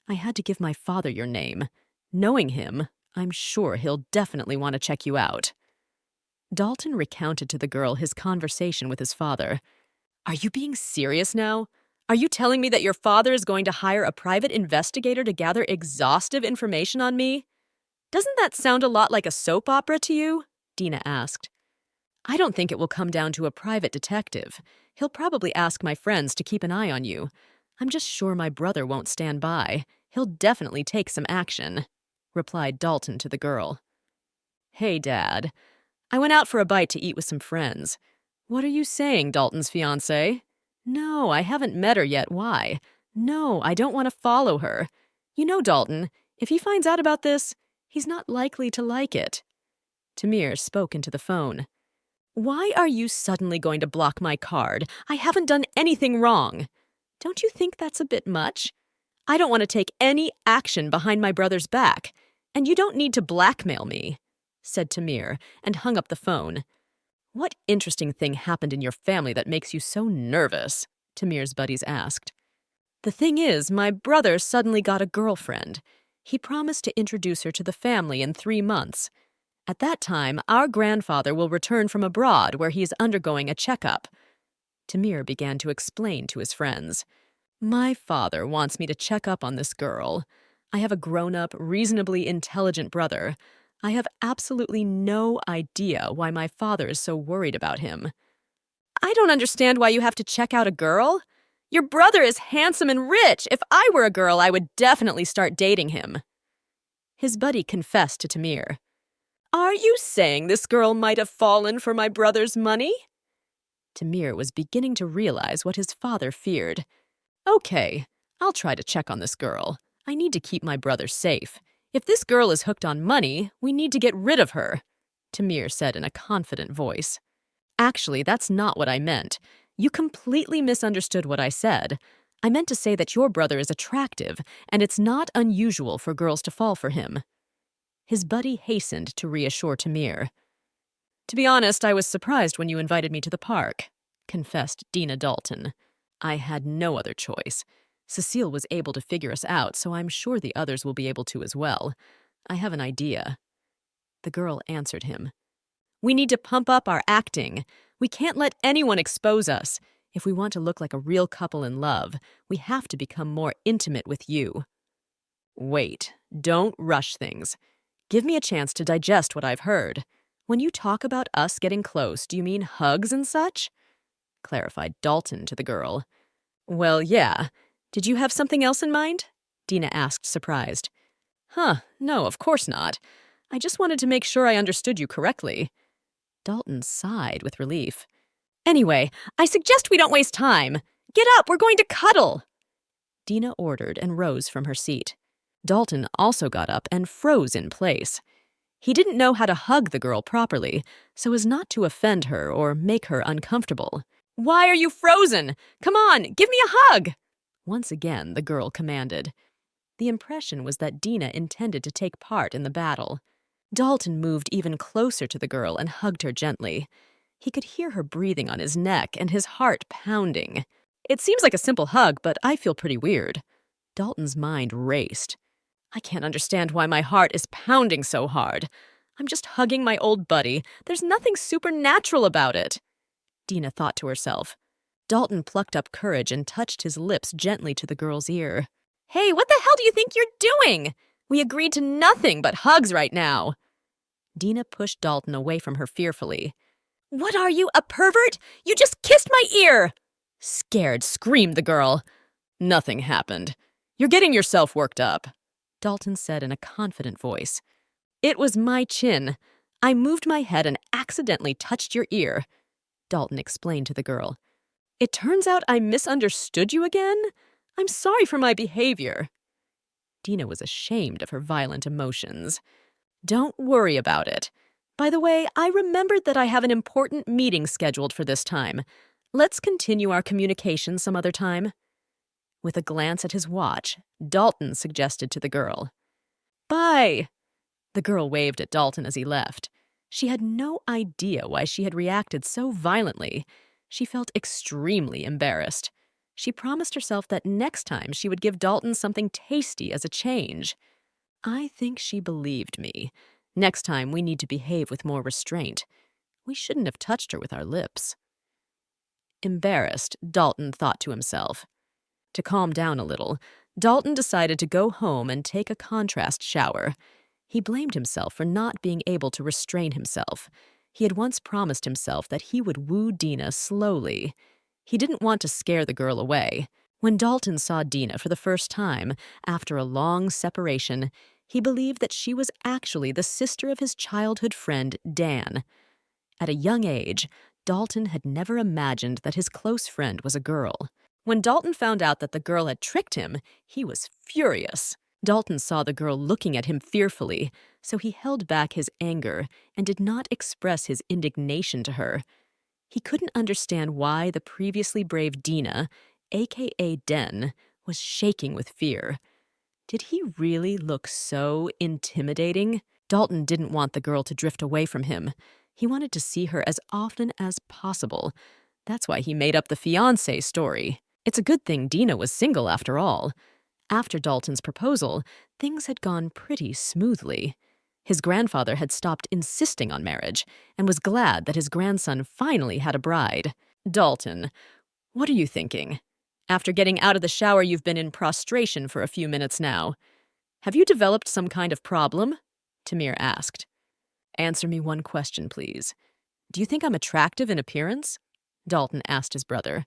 I had to give my father your name. Knowing him, I'm sure he'll definitely want to check you out. Dalton recounted to the girl his conversation with his father. Are you being serious now? Are you telling me that your father is going to hire a private investigator to gather exhaustive information on me? Doesn't that sound a lot like a soap opera to you? Dina asked. I don't think it will come down to a private detective. He'll probably ask my friends to keep an eye on you. I'm just sure my brother won't stand by. He'll definitely take some action, replied Dalton to the girl. Hey, Dad. I went out for a bite to eat with some friends. What are you saying, Dalton's fiancé? No, I haven't met her yet. Why? No, I don't want to follow her. You know, Dalton, if he finds out about this, he's not likely to like it. Tamir spoke into the phone. Why are you suddenly going to block my card? I haven't done anything wrong. Don't you think that's a bit much? I don't want to take any action behind my brother's back, and you don't need to blackmail me, said Tamir, and hung up the phone. What interesting thing happened in your family that makes you so nervous? Tamir's buddies asked. The thing is, my brother suddenly got a girlfriend. He promised to introduce her to the family in 3 months. At that time, our grandfather will return from abroad where he is undergoing a checkup. Tamir began to explain to his friends. My father wants me to check up on this girl. I have a grown-up, reasonably intelligent brother. I have absolutely no idea why my father is so worried about him. I don't understand why you have to check out a girl. Your brother is handsome and rich. If I were a girl, I would definitely start dating him. His buddy confessed to Tamir. Are you saying this girl might have fallen for my brother's money? Tamir was beginning to realize what his father feared. Okay, I'll try to check on this girl. I need to keep my brother safe. If this girl is hooked on money, we need to get rid of her, Tamir said in a confident voice. Actually, that's not what I meant. You completely misunderstood what I said. I meant to say that your brother is attractive, and it's not unusual for girls to fall for him. His buddy hastened to reassure Tamir. To be honest, I was surprised when you invited me to the park, confessed Dina Dalton. I had no other choice. Cecile was able to figure us out, so I'm sure the others will be able to as well. I have an idea. The girl answered him. We need to pump up our acting. We can't let anyone expose us. If we want to look like a real couple in love, we have to become more intimate with you. Wait, don't rush things. Give me a chance to digest what I've heard. When you talk about us getting close, do you mean hugs and such? Clarified Dalton to the girl. Well, yeah. Did you have something else in mind? Dina asked, surprised. No, of course not. I just wanted to make sure I understood you correctly. Dalton sighed with relief. Anyway, I suggest we don't waste time. Get up, we're going to cuddle. Dina ordered and rose from her seat. Dalton also got up and froze in place. He didn't know how to hug the girl properly, so as not to offend her or make her uncomfortable. Why are you frozen? Come on, give me a hug! Once again, the girl commanded. The impression was that Dina intended to take part in the battle. Dalton moved even closer to the girl and hugged her gently. He could hear her breathing on his neck and his heart pounding. It seems like a simple hug, but I feel pretty weird. Dalton's mind raced. I can't understand why my heart is pounding so hard. I'm just hugging my old buddy. There's nothing supernatural about it. Dina thought to herself. Dalton plucked up courage and touched his lips gently to the girl's ear. Hey, what the hell do you think you're doing? We agreed to nothing but hugs right now. Dina pushed Dalton away from her fearfully. What are you, a pervert? You just kissed my ear! Scared, screamed the girl. Nothing happened. You're getting yourself worked up, Dalton said in a confident voice. It was my chin. I moved my head and accidentally touched your ear, Dalton explained to the girl. It turns out I misunderstood you again? I'm sorry for my behavior. Dina was ashamed of her violent emotions. Don't worry about it. By the way, I remembered that I have an important meeting scheduled for this time. Let's continue our communication some other time. With a glance at his watch, Dalton suggested to the girl. Bye. The girl waved at Dalton as he left. She had no idea why she had reacted so violently. She felt extremely embarrassed. She promised herself that next time she would give Dalton something tasty as a change. I think she believed me. Next time we need to behave with more restraint. We shouldn't have touched her with our lips. Embarrassed, Dalton thought to himself. To calm down a little, Dalton decided to go home and take a contrast shower. He blamed himself for not being able to restrain himself. He had once promised himself that he would woo Dina slowly. He didn't want to scare the girl away. When Dalton saw Dina for the first time, after a long separation, he believed that she was actually the sister of his childhood friend, Dan. At a young age, Dalton had never imagined that his close friend was a girl. When Dalton found out that the girl had tricked him, he was furious. Dalton saw the girl looking at him fearfully, so he held back his anger and did not express his indignation to her. He couldn't understand why the previously brave Dina, aka Den, was shaking with fear. Did he really look so intimidating? Dalton didn't want the girl to drift away from him. He wanted to see her as often as possible. That's why he made up the fiancé story. It's a good thing Dina was single after all. After Dalton's proposal, things had gone pretty smoothly. His grandfather had stopped insisting on marriage and was glad that his grandson finally had a bride. Dalton, what are you thinking? After getting out of the shower, you've been in prostration for a few minutes now. Have you developed some kind of problem? Tamir asked. Answer me one question, please. Do you think I'm attractive in appearance? Dalton asked his brother.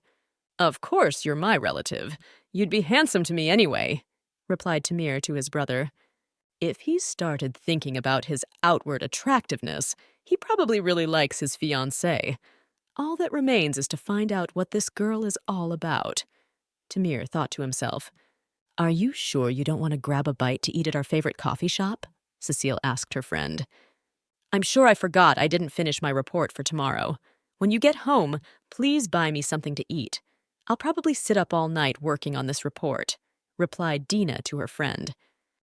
Of course you're my relative. You'd be handsome to me anyway, replied Tamir to his brother. If he started thinking about his outward attractiveness, he probably really likes his fiancée. All that remains is to find out what this girl is all about. Tamir thought to himself. Are you sure you don't want to grab a bite to eat at our favorite coffee shop? Cecile asked her friend. I'm sure I forgot I didn't finish my report for tomorrow. When you get home, please buy me something to eat. I'll probably sit up all night working on this report, replied Dina to her friend.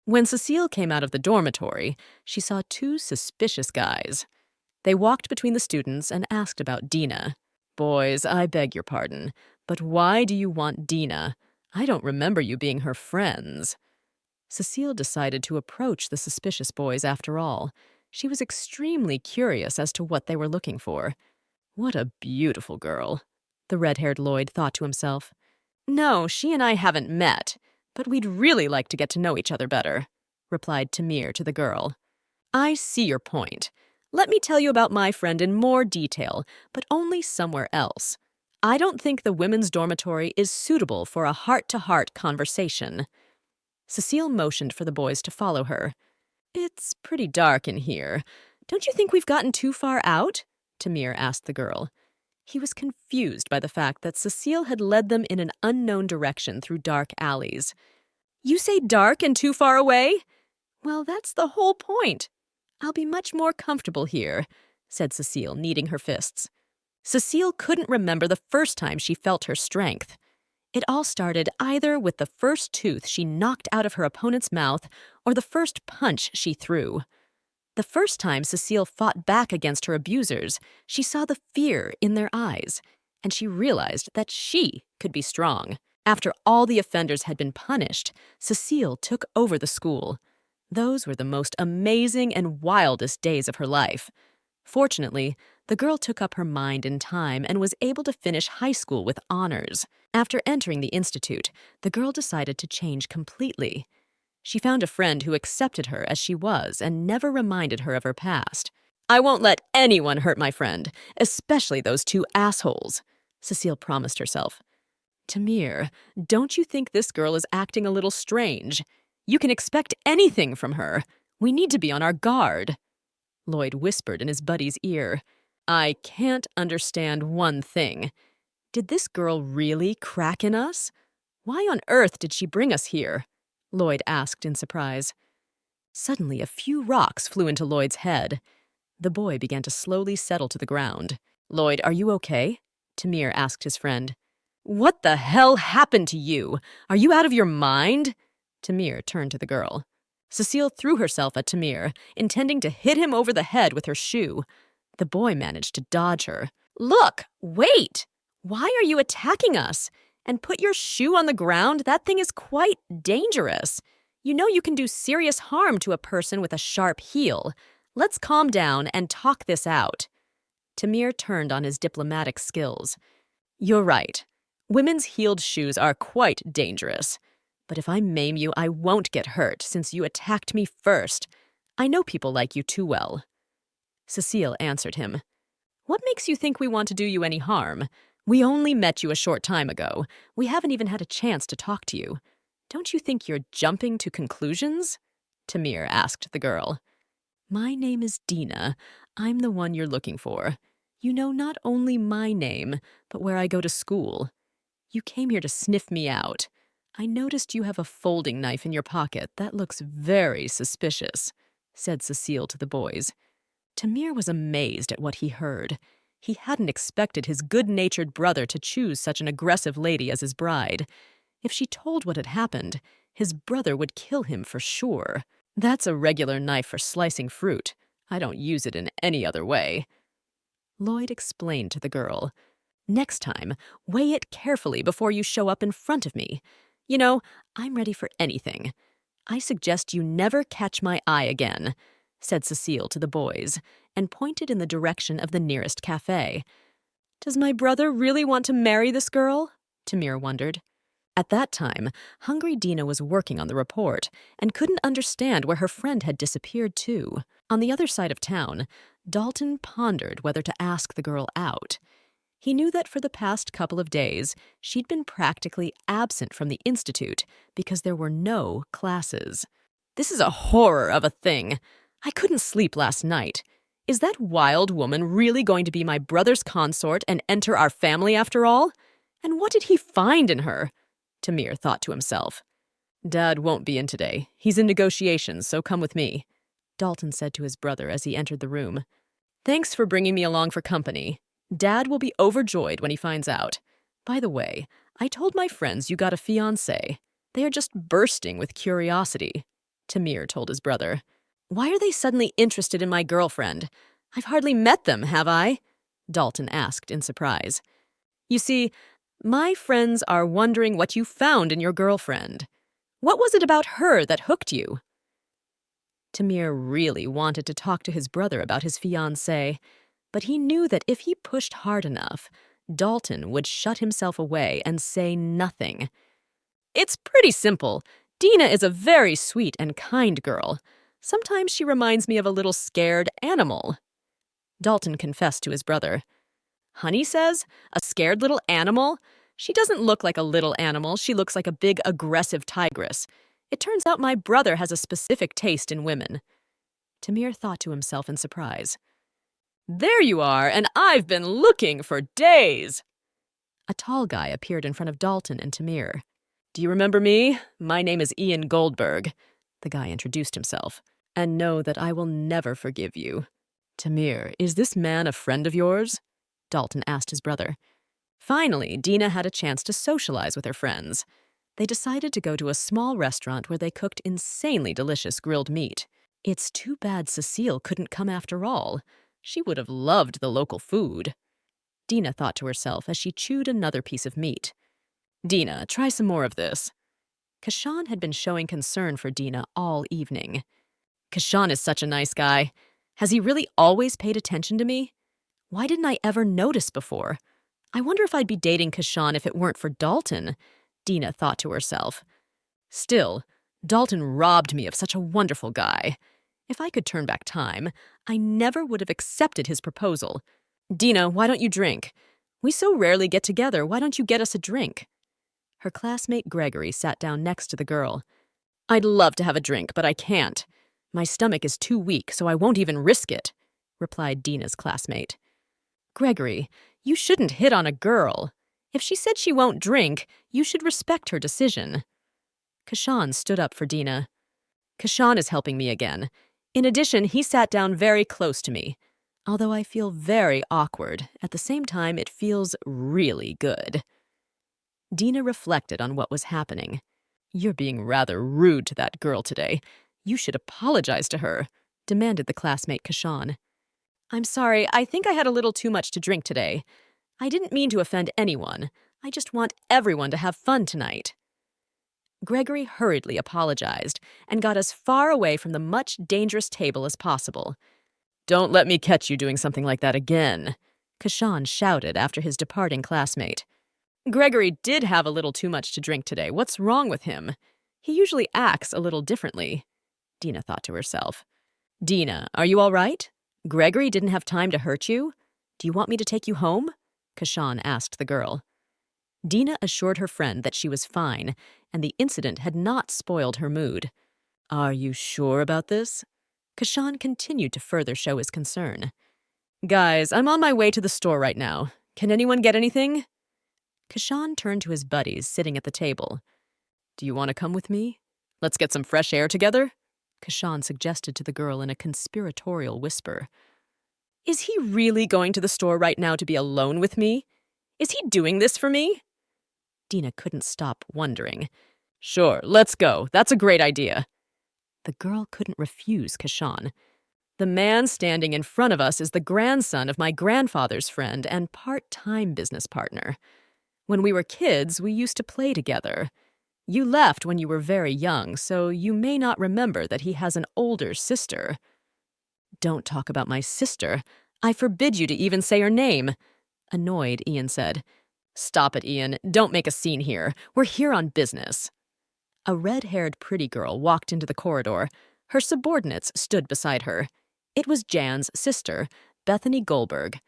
When Cecile came out of the dormitory, she saw two suspicious guys. They walked between the students and asked about Dina. Boys, I beg your pardon, but why do you want Dina? I don't remember you being her friends. Cecile decided to approach the suspicious boys after all. She was extremely curious as to what they were looking for. What a beautiful girl, the red-haired Lloyd thought to himself. No, she and I haven't met, but we'd really like to get to know each other better, replied Tamir to the girl. I see your point. Let me tell you about my friend in more detail, but only somewhere else. I don't think the women's dormitory is suitable for a heart-to-heart conversation. Cecile motioned for the boys to follow her. It's pretty dark in here. Don't you think we've gotten too far out? Tamir asked the girl. He was confused by the fact that Cecile had led them in an unknown direction through dark alleys. You say dark and too far away? Well, that's the whole point. I'll be much more comfortable here, said Cecile, kneading her fists. Cecile couldn't remember the first time she felt her strength. It all started either with the first tooth she knocked out of her opponent's mouth or the first punch she threw. The first time Cecile fought back against her abusers, she saw the fear in their eyes, and she realized that she could be strong. After all the offenders had been punished, Cecile took over the school. Those were the most amazing and wildest days of her life. Fortunately, the girl took up her mind in time and was able to finish high school with honors. After entering the institute, the girl decided to change completely. She found a friend who accepted her as she was and never reminded her of her past. I won't let anyone hurt my friend, especially those two assholes, Cecile promised herself. Tamir, don't you think this girl is acting a little strange? You can expect anything from her. We need to be on our guard. Lloyd whispered in his buddy's ear. I can't understand one thing. Did this girl really crack in us? Why on earth did she bring us here? Lloyd asked in surprise. Suddenly, a few rocks flew into Lloyd's head. The boy began to slowly settle to the ground. Lloyd, are you okay? Tamir asked his friend. What the hell happened to you? Are you out of your mind? Tamir turned to the girl. Cecile threw herself at Tamir, intending to hit him over the head with her shoe. The boy managed to dodge her. "Look! Wait! Why are you attacking us? And put your shoe on the ground? That thing is quite dangerous. You know you can do serious harm to a person with a sharp heel. Let's calm down and talk this out." Tamir turned on his diplomatic skills. "You're right. Women's heeled shoes are quite dangerous. But if I maim you, I won't get hurt since you attacked me first. I know people like you too well." Cecile answered him. "What makes you think we want to do you any harm? We only met you a short time ago. We haven't even had a chance to talk to you. Don't you think you're jumping to conclusions?" Tamir asked the girl. "My name is Dina. I'm the one you're looking for. You know not only my name, but where I go to school. You came here to sniff me out. I noticed you have a folding knife in your pocket. That looks very suspicious," said Cecile to the boys. Tamir was amazed at what he heard. He hadn't expected his good-natured brother to choose such an aggressive lady as his bride. If she told what had happened, his brother would kill him for sure. "That's a regular knife for slicing fruit. I don't use it in any other way." Lloyd explained to the girl. "Next time, weigh it carefully before you show up in front of me. You know, I'm ready for anything. I suggest you never catch my eye again," said Cecile to the boys, and pointed in the direction of the nearest cafe. "Does my brother really want to marry this girl?" Tamir wondered. At that time, hungry Dina was working on the report and couldn't understand where her friend had disappeared to. On the other side of town, Dalton pondered whether to ask the girl out. He knew that for the past couple of days, she'd been practically absent from the institute because there were no classes. "This is a horror of a thing. I couldn't sleep last night. Is that wild woman really going to be my brother's consort and enter our family after all? And what did he find in her?" Tamir thought to himself. "Dad won't be in today. He's in negotiations, so come with me," Dalton said to his brother as he entered the room. "Thanks for bringing me along for company. Dad will be overjoyed when he finds out. By the way, I told my friends you got a fiancé. They are just bursting with curiosity," Tamir told his brother. "Why are they suddenly interested in my girlfriend? I've hardly met them, have I?" Dalton asked in surprise. "You see, my friends are wondering what you found in your girlfriend. What was it about her that hooked you?" Tamir really wanted to talk to his brother about his fiancée, but he knew that if he pushed hard enough, Dalton would shut himself away and say nothing. "It's pretty simple. Dina is a very sweet and kind girl. Sometimes she reminds me of a little scared animal," Dalton confessed to his brother. "Honey says, a scared little animal? She doesn't look like a little animal. She looks like a big, aggressive tigress. It turns out my brother has a specific taste in women." Tamir thought to himself in surprise. "There you are, and I've been looking for days." A tall guy appeared in front of Dalton and Tamir. "Do you remember me? My name is Ian Goldberg," the guy introduced himself. "And know that I will never forgive you." "Tamir, is this man a friend of yours?" Dalton asked his brother. Finally, Dina had a chance to socialize with her friends. They decided to go to a small restaurant where they cooked insanely delicious grilled meat. It's too bad Cecile couldn't come after all. She would have loved the local food. Dina thought to herself as she chewed another piece of meat. "Dina, try some more of this." Kashan had been showing concern for Dina all evening. "Kashan is such a nice guy. Has he really always paid attention to me? Why didn't I ever notice before? I wonder if I'd be dating Kashan if it weren't for Dalton," Dina thought to herself. Still, Dalton robbed me of such a wonderful guy. If I could turn back time, I never would have accepted his proposal. "Dina, why don't you drink? We so rarely get together. Why don't you get us a drink?" Her classmate Gregory sat down next to the girl. "I'd love to have a drink, but I can't. My stomach is too weak, so I won't even risk it," replied Dina's classmate. "Gregory, you shouldn't hit on a girl. If she said she won't drink, you should respect her decision." Kashan stood up for Dina. "Kashan is helping me again. In addition, he sat down very close to me. Although I feel very awkward, at the same time it feels really good." Dina reflected on what was happening. "You're being rather rude to that girl today. You should apologize to her, demanded the classmate Kashan. I'm sorry, I think I had a little too much to drink today. I didn't mean to offend anyone. I just want everyone to have fun tonight. Gregory hurriedly apologized and got as far away from the much dangerous table as possible. Don't let me catch you doing something like that again, Kashan shouted after his departing classmate. Gregory did have a little too much to drink today. What's wrong with him? He usually acts a little differently, Dina thought to herself. Dina, are you all right? Gregory didn't have time to hurt you? Do you want me to take you home? Kashan asked the girl. Dina assured her friend that she was fine, and the incident had not spoiled her mood. Are you sure about this? Kashan continued to further show his concern. Guys, I'm on my way to the store right now. Can anyone get anything? Kashan turned to his buddies sitting at the table. Do you want to come with me? Let's get some fresh air together? Kashan suggested to the girl in a conspiratorial whisper. Is he really going to the store right now to be alone with me? Is he doing this for me? Dina couldn't stop wondering. Sure, let's go. That's a great idea. The girl couldn't refuse Kashan. The man standing in front of us is the grandson of my grandfather's friend and part-time business partner. When we were kids, we used to play together. You left when you were very young, so you may not remember that he has an older sister. Don't talk about my sister. I forbid you to even say her name. Annoyed, Ian said. Stop it, Ian. Don't make a scene here. We're here on business. A red-haired pretty girl walked into the corridor. Her subordinates stood beside her. It was Jan's sister, Bethany Goldberg.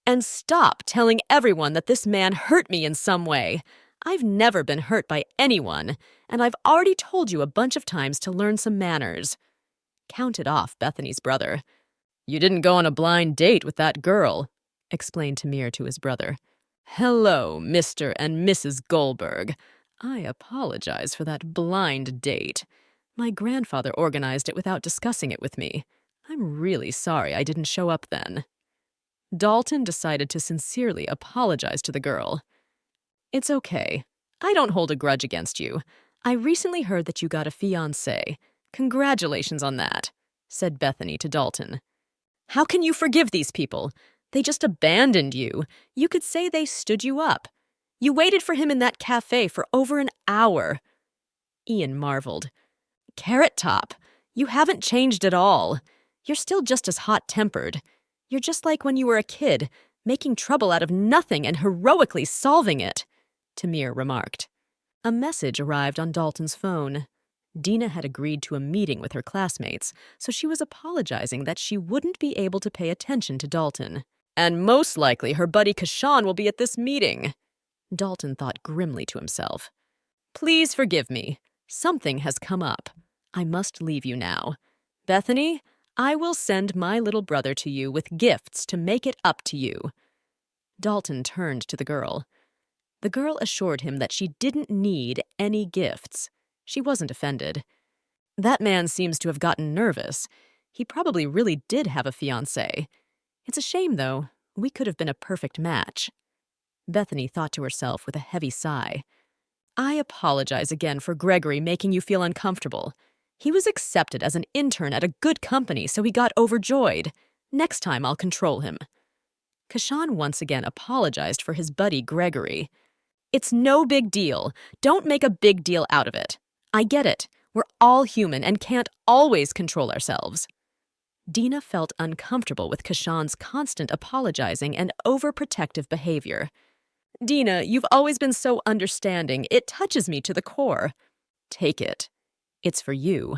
And stop telling everyone that this man hurt me in some way. I've never been hurt by anyone, and I've already told you a bunch of times to learn some manners. Counted off Bethany's brother. You didn't go on a blind date with that girl, explained Tamir to his brother. Hello, Mr. and Mrs. Goldberg. I apologize for that blind date. My grandfather organized it without discussing it with me. I'm really sorry I didn't show up then. Dalton decided to sincerely apologize to the girl. It's okay. I don't hold a grudge against you. I recently heard that you got a fiancé. Congratulations on that, said Bethany to Dalton. How can you forgive these people? They just abandoned you. You could say they stood you up. You waited for him in that cafe for over an hour. Ian marveled. Carrot Top, you haven't changed at all. You're still just as hot-tempered. You're just like when you were a kid, making trouble out of nothing and heroically solving it, Tamir remarked. A message arrived on Dalton's phone. Dina had agreed to a meeting with her classmates, so she was apologizing that she wouldn't be able to pay attention to Dalton. And most likely her buddy Kashan will be at this meeting, Dalton thought grimly to himself. Please forgive me. Something has come up. I must leave you now. Bethany, I will send my little brother to you with gifts to make it up to you. Dalton turned to the girl. The girl assured him that she didn't need any gifts. She wasn't offended. That man seems to have gotten nervous. He probably really did have a fiancé. It's a shame, though. We could have been a perfect match. Bethany thought to herself with a heavy sigh. I apologize again for Gregory making you feel uncomfortable. He was accepted as an intern at a good company, so he got overjoyed. Next time I'll control him. Kashan once again apologized for his buddy Gregory. It's no big deal. Don't make a big deal out of it. I get it. We're all human and can't always control ourselves. Dina felt uncomfortable with Kashan's constant apologizing and overprotective behavior. Dina, you've always been so understanding. It touches me to the core. Take it. It's for you.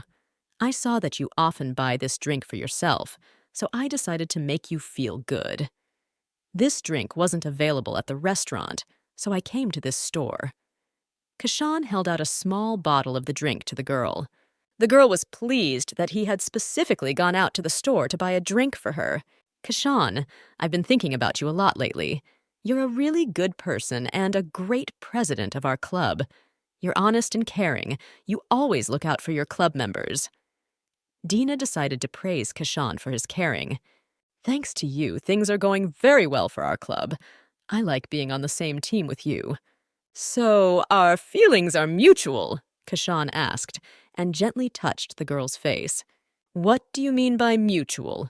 I saw that you often buy this drink for yourself, so I decided to make you feel good. This drink wasn't available at the restaurant, so I came to this store. Kashan held out a small bottle of the drink to the girl. The girl was pleased that he had specifically gone out to the store to buy a drink for her. Kashan, I've been thinking about you a lot lately. You're a really good person and a great president of our club. You're honest and caring. You always look out for your club members. Dina decided to praise Kashan for his caring. Thanks to you, things are going very well for our club. I like being on the same team with you. So, our feelings are mutual, Kashan asked, and gently touched the girl's face. "What do you mean by mutual?"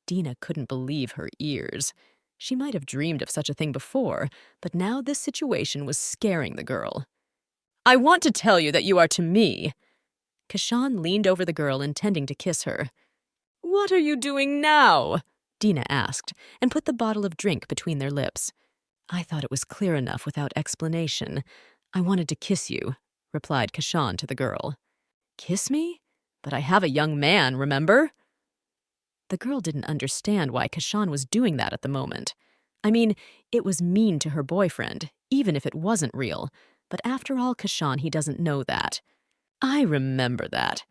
Dina couldn't believe her ears. She might have dreamed of such a thing before, but now this situation was scaring the girl. "I want to tell you that you are to me." Kashan leaned over the girl, intending to kiss her. "What are you doing now?" Dina asked, and put the bottle of drink between their lips. "I thought it was clear enough without explanation. I wanted to kiss you," replied Kashan to the girl. "Kiss me? But I have a young man, remember?" The girl didn't understand why Kashan was doing that at the moment. I mean, it was mean to her boyfriend, even if it wasn't real. But after all, Kashan, he doesn't know that. "I remember that.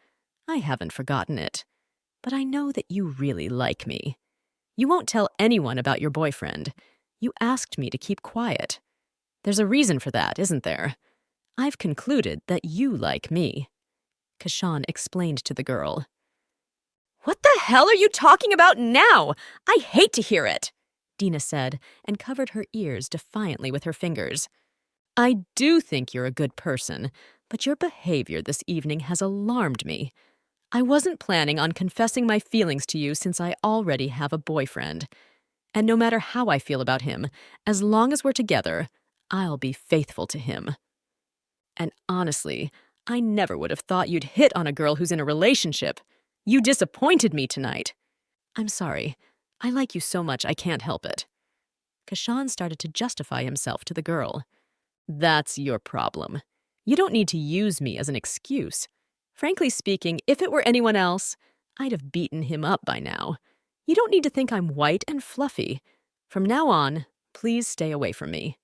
I haven't forgotten it. But I know that you really like me. You won't tell anyone about your boyfriend. You asked me to keep quiet. There's a reason for that, isn't there? I've concluded that you like me," Kashan explained to the girl. "What the hell are you talking about now? I hate to hear it," Dina said, and covered her ears defiantly with her fingers. "I do think you're a good person, but your behavior this evening has alarmed me. I wasn't planning on confessing my feelings to you since I already have a boyfriend. And no matter how I feel about him, as long as we're together, I'll be faithful to him. And honestly, I never would have thought you'd hit on a girl who's in a relationship. You disappointed me tonight. I'm sorry. I like you so much I can't help it." Kashan started to justify himself to the girl. "That's your problem. You don't need to use me as an excuse. Frankly speaking, if it were anyone else, I'd have beaten him up by now. You don't need to think I'm white and fluffy. From now on, please stay away from me.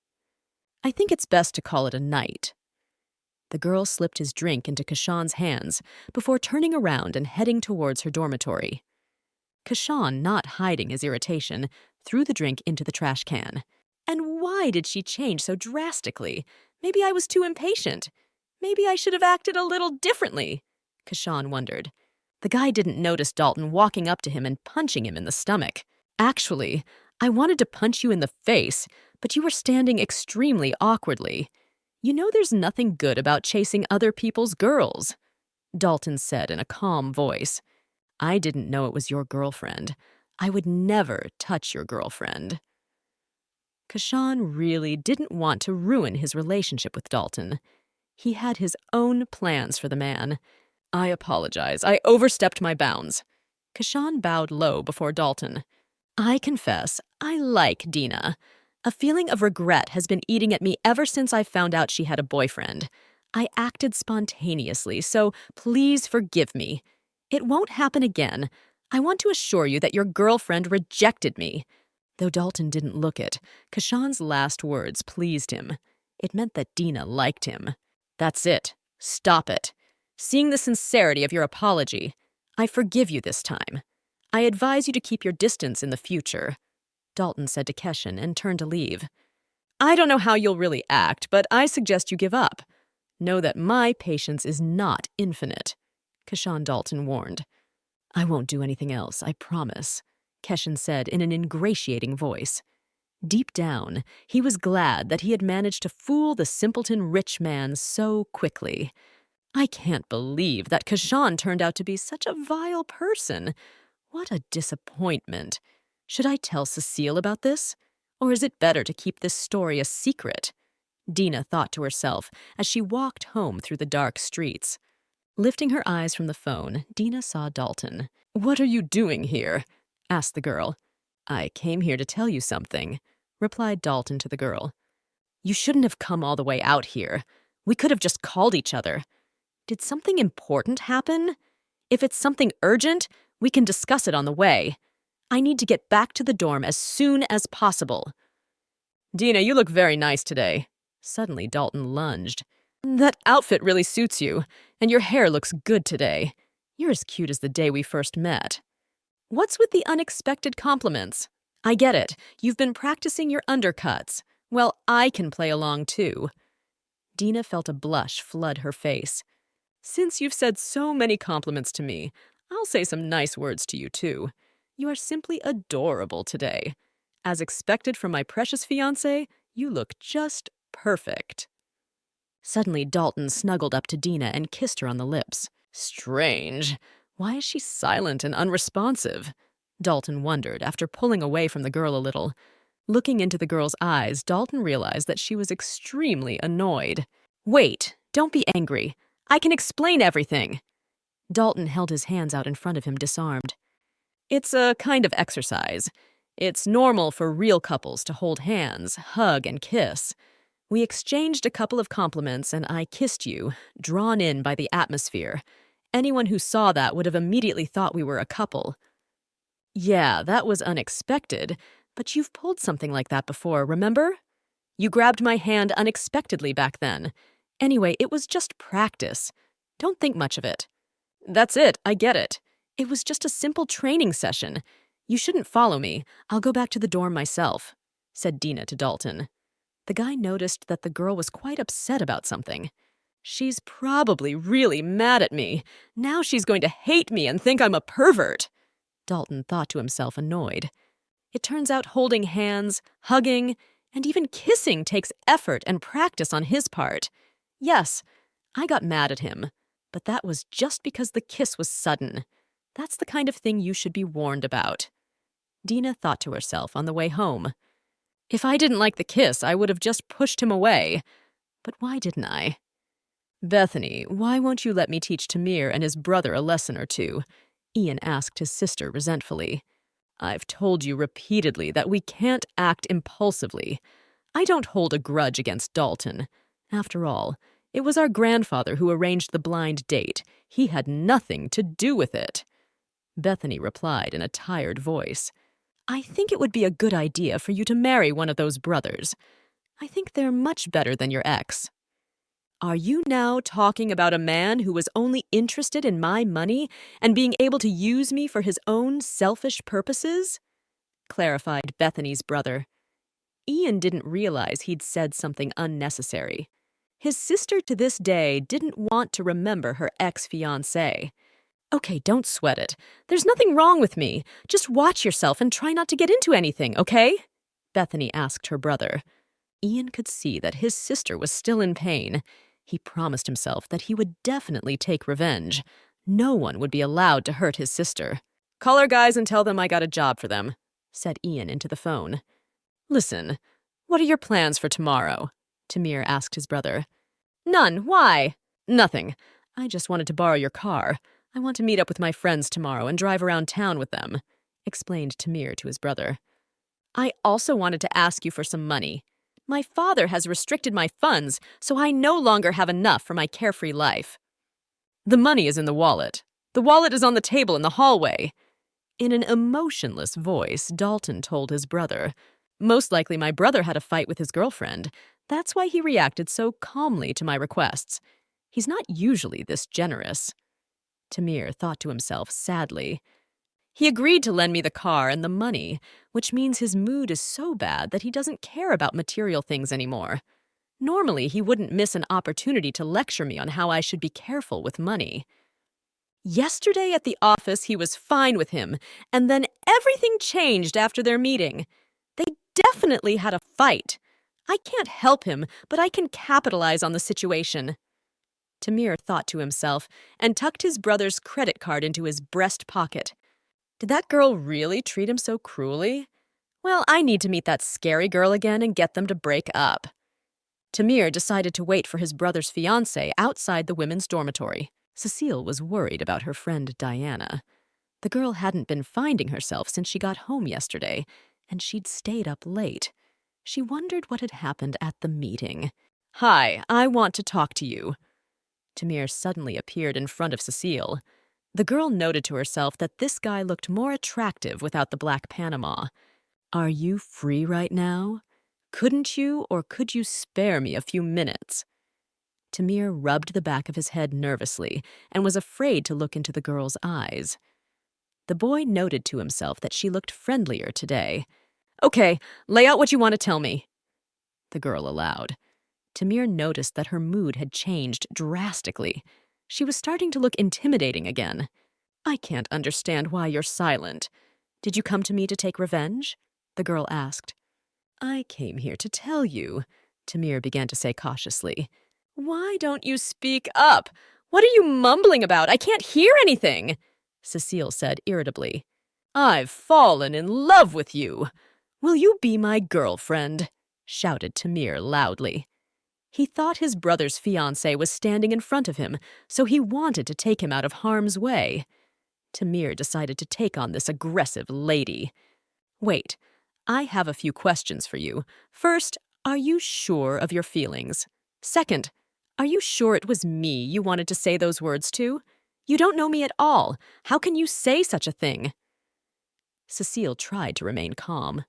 I think it's best to call it a night." The girl slipped his drink into Kashan's hands before turning around and heading towards her dormitory. Kashan, not hiding his irritation, threw the drink into the trash can. And why did she change so drastically? Maybe I was too impatient. Maybe I should have acted a little differently, Kashan wondered. The guy didn't notice Dalton walking up to him and punching him in the stomach. "Actually, I wanted to punch you in the face, but you were standing extremely awkwardly. You know there's nothing good about chasing other people's girls," Dalton said in a calm voice. "I didn't know it was your girlfriend. I would never touch your girlfriend." Kashan really didn't want to ruin his relationship with Dalton. He had his own plans for the man. "I apologize. I overstepped my bounds." Kashan bowed low before Dalton. "I confess, I like Dina. A feeling of regret has been eating at me ever since I found out she had a boyfriend. I acted spontaneously, so please forgive me. It won't happen again. I want to assure you that your girlfriend rejected me." Though Dalton didn't look it, Kashan's last words pleased him. It meant that Dina liked him. "That's it. Stop it. Seeing the sincerity of your apology, I forgive you this time. I advise you to keep your distance in the future," Dalton said to Keshan and turned to leave. "I don't know how you'll really act, but I suggest you give up. Know that my patience is not infinite," Kashan Dalton warned. "I won't do anything else, I promise," Keshan said in an ingratiating voice. Deep down, he was glad that he had managed to fool the simpleton rich man so quickly. I can't believe that Kashan turned out to be such a vile person. What a disappointment. Should I tell Cecile about this? Or is it better to keep this story a secret? Dina thought to herself as she walked home through the dark streets. Lifting her eyes from the phone, Dina saw Dalton. "What are you doing here?" asked the girl. "I came here to tell you something," replied Dalton to the girl. "You shouldn't have come all the way out here. We could have just called each other. Did something important happen? If it's something urgent, we can discuss it on the way. I need to get back to the dorm as soon as possible." "Dina, you look very nice today." Suddenly, Dalton lunged. "That outfit really suits you, and your hair looks good today. You're as cute as the day we first met." "What's with the unexpected compliments? I get it. You've been practicing your undercuts. Well, I can play along too." Dina felt a blush flood her face. "Since you've said so many compliments to me, I'll say some nice words to you too. You are simply adorable today. As expected from my precious fiancé, you look just perfect." Suddenly, Dalton snuggled up to Dina and kissed her on the lips. Strange. Why is she silent and unresponsive? Dalton wondered after pulling away from the girl a little. Looking into the girl's eyes, Dalton realized that she was extremely annoyed. Wait, don't be angry. I can explain everything. Dalton held his hands out in front of him, disarmed. It's a kind of exercise. It's normal for real couples to hold hands, hug, and kiss. We exchanged a couple of compliments and I kissed you, drawn in by the atmosphere. Anyone who saw that would have immediately thought we were a couple. Yeah, that was unexpected, but you've pulled something like that before, remember? You grabbed my hand unexpectedly back then. Anyway, it was just practice. Don't think much of it. That's it, I get it. It was just a simple training session. You shouldn't follow me. I'll go back to the dorm myself, said Dina to Dalton. The guy noticed that the girl was quite upset about something. She's probably really mad at me. Now she's going to hate me and think I'm a pervert. Dalton thought to himself, annoyed. It turns out holding hands, hugging, and even kissing takes effort and practice on his part. Yes, I got mad at him, but that was just because the kiss was sudden. That's the kind of thing you should be warned about. Dina thought to herself on the way home. If I didn't like the kiss, I would have just pushed him away. But why didn't I? Bethany, why won't you let me teach Tamir and his brother a lesson or two? Ian asked his sister resentfully. I've told you repeatedly that we can't act impulsively. I don't hold a grudge against Dalton. After all, it was our grandfather who arranged the blind date. He had nothing to do with it. Bethany replied in a tired voice. I think it would be a good idea for you to marry one of those brothers. I think they're much better than your ex. Are you now talking about a man who was only interested in my money and being able to use me for his own selfish purposes? Clarified Bethany's brother. Ian didn't realize he'd said something unnecessary. His sister to this day didn't want to remember her ex-fiancé. Okay, don't sweat it. There's nothing wrong with me. Just watch yourself and try not to get into anything, okay? Bethany asked her brother. Ian could see that his sister was still in pain. He promised himself that he would definitely take revenge. No one would be allowed to hurt his sister. Call our guys and tell them I got a job for them, said Ian into the phone. Listen, what are your plans for tomorrow? Tamir asked his brother. None. Why? Nothing. I just wanted to borrow your car. I want to meet up with my friends tomorrow and drive around town with them, explained Tamir to his brother. I also wanted to ask you for some money. My father has restricted my funds, so I no longer have enough for my carefree life. The money is in the wallet. The wallet is on the table in the hallway. In an emotionless voice, Dalton told his brother. Most likely my brother had a fight with his girlfriend. That's why he reacted so calmly to my requests. He's not usually this generous. Tamir thought to himself sadly. He agreed to lend me the car and the money, which means his mood is so bad that he doesn't care about material things anymore. Normally, he wouldn't miss an opportunity to lecture me on how I should be careful with money. Yesterday at the office, he was fine with him, and then everything changed after their meeting. They definitely had a fight. I can't help him, but I can capitalize on the situation. Tamir thought to himself and tucked his brother's credit card into his breast pocket. Did that girl really treat him so cruelly? Well, I need to meet that scary girl again and get them to break up. Tamir decided to wait for his brother's fiancée outside the women's dormitory. Cecile was worried about her friend Diana. The girl hadn't been finding herself since she got home yesterday, and she'd stayed up late. She wondered what had happened at the meeting. Hi, I want to talk to you. Tamir suddenly appeared in front of Cecile. The girl noted to herself that this guy looked more attractive without the black Panama. Are you free right now? Couldn't you, or could you spare me a few minutes? Tamir rubbed the back of his head nervously and was afraid to look into the girl's eyes. The boy noted to himself that she looked friendlier today. Okay, lay out what you want to tell me, the girl allowed. Tamir noticed that her mood had changed drastically. She was starting to look intimidating again. I can't understand why you're silent. Did you come to me to take revenge? The girl asked. I came here to tell you, Tamir began to say cautiously. Why don't you speak up? What are you mumbling about? I can't hear anything, Cecile said irritably. I've fallen in love with you. Will you be my girlfriend? Shouted Tamir loudly. He thought his brother's fiancé was standing in front of him, so he wanted to take him out of harm's way. Tamir decided to take on this aggressive lady. Wait, I have a few questions for you. First, are you sure of your feelings? Second, are you sure it was me you wanted to say those words to? You don't know me at all. How can you say such a thing? Cecile tried to remain calm.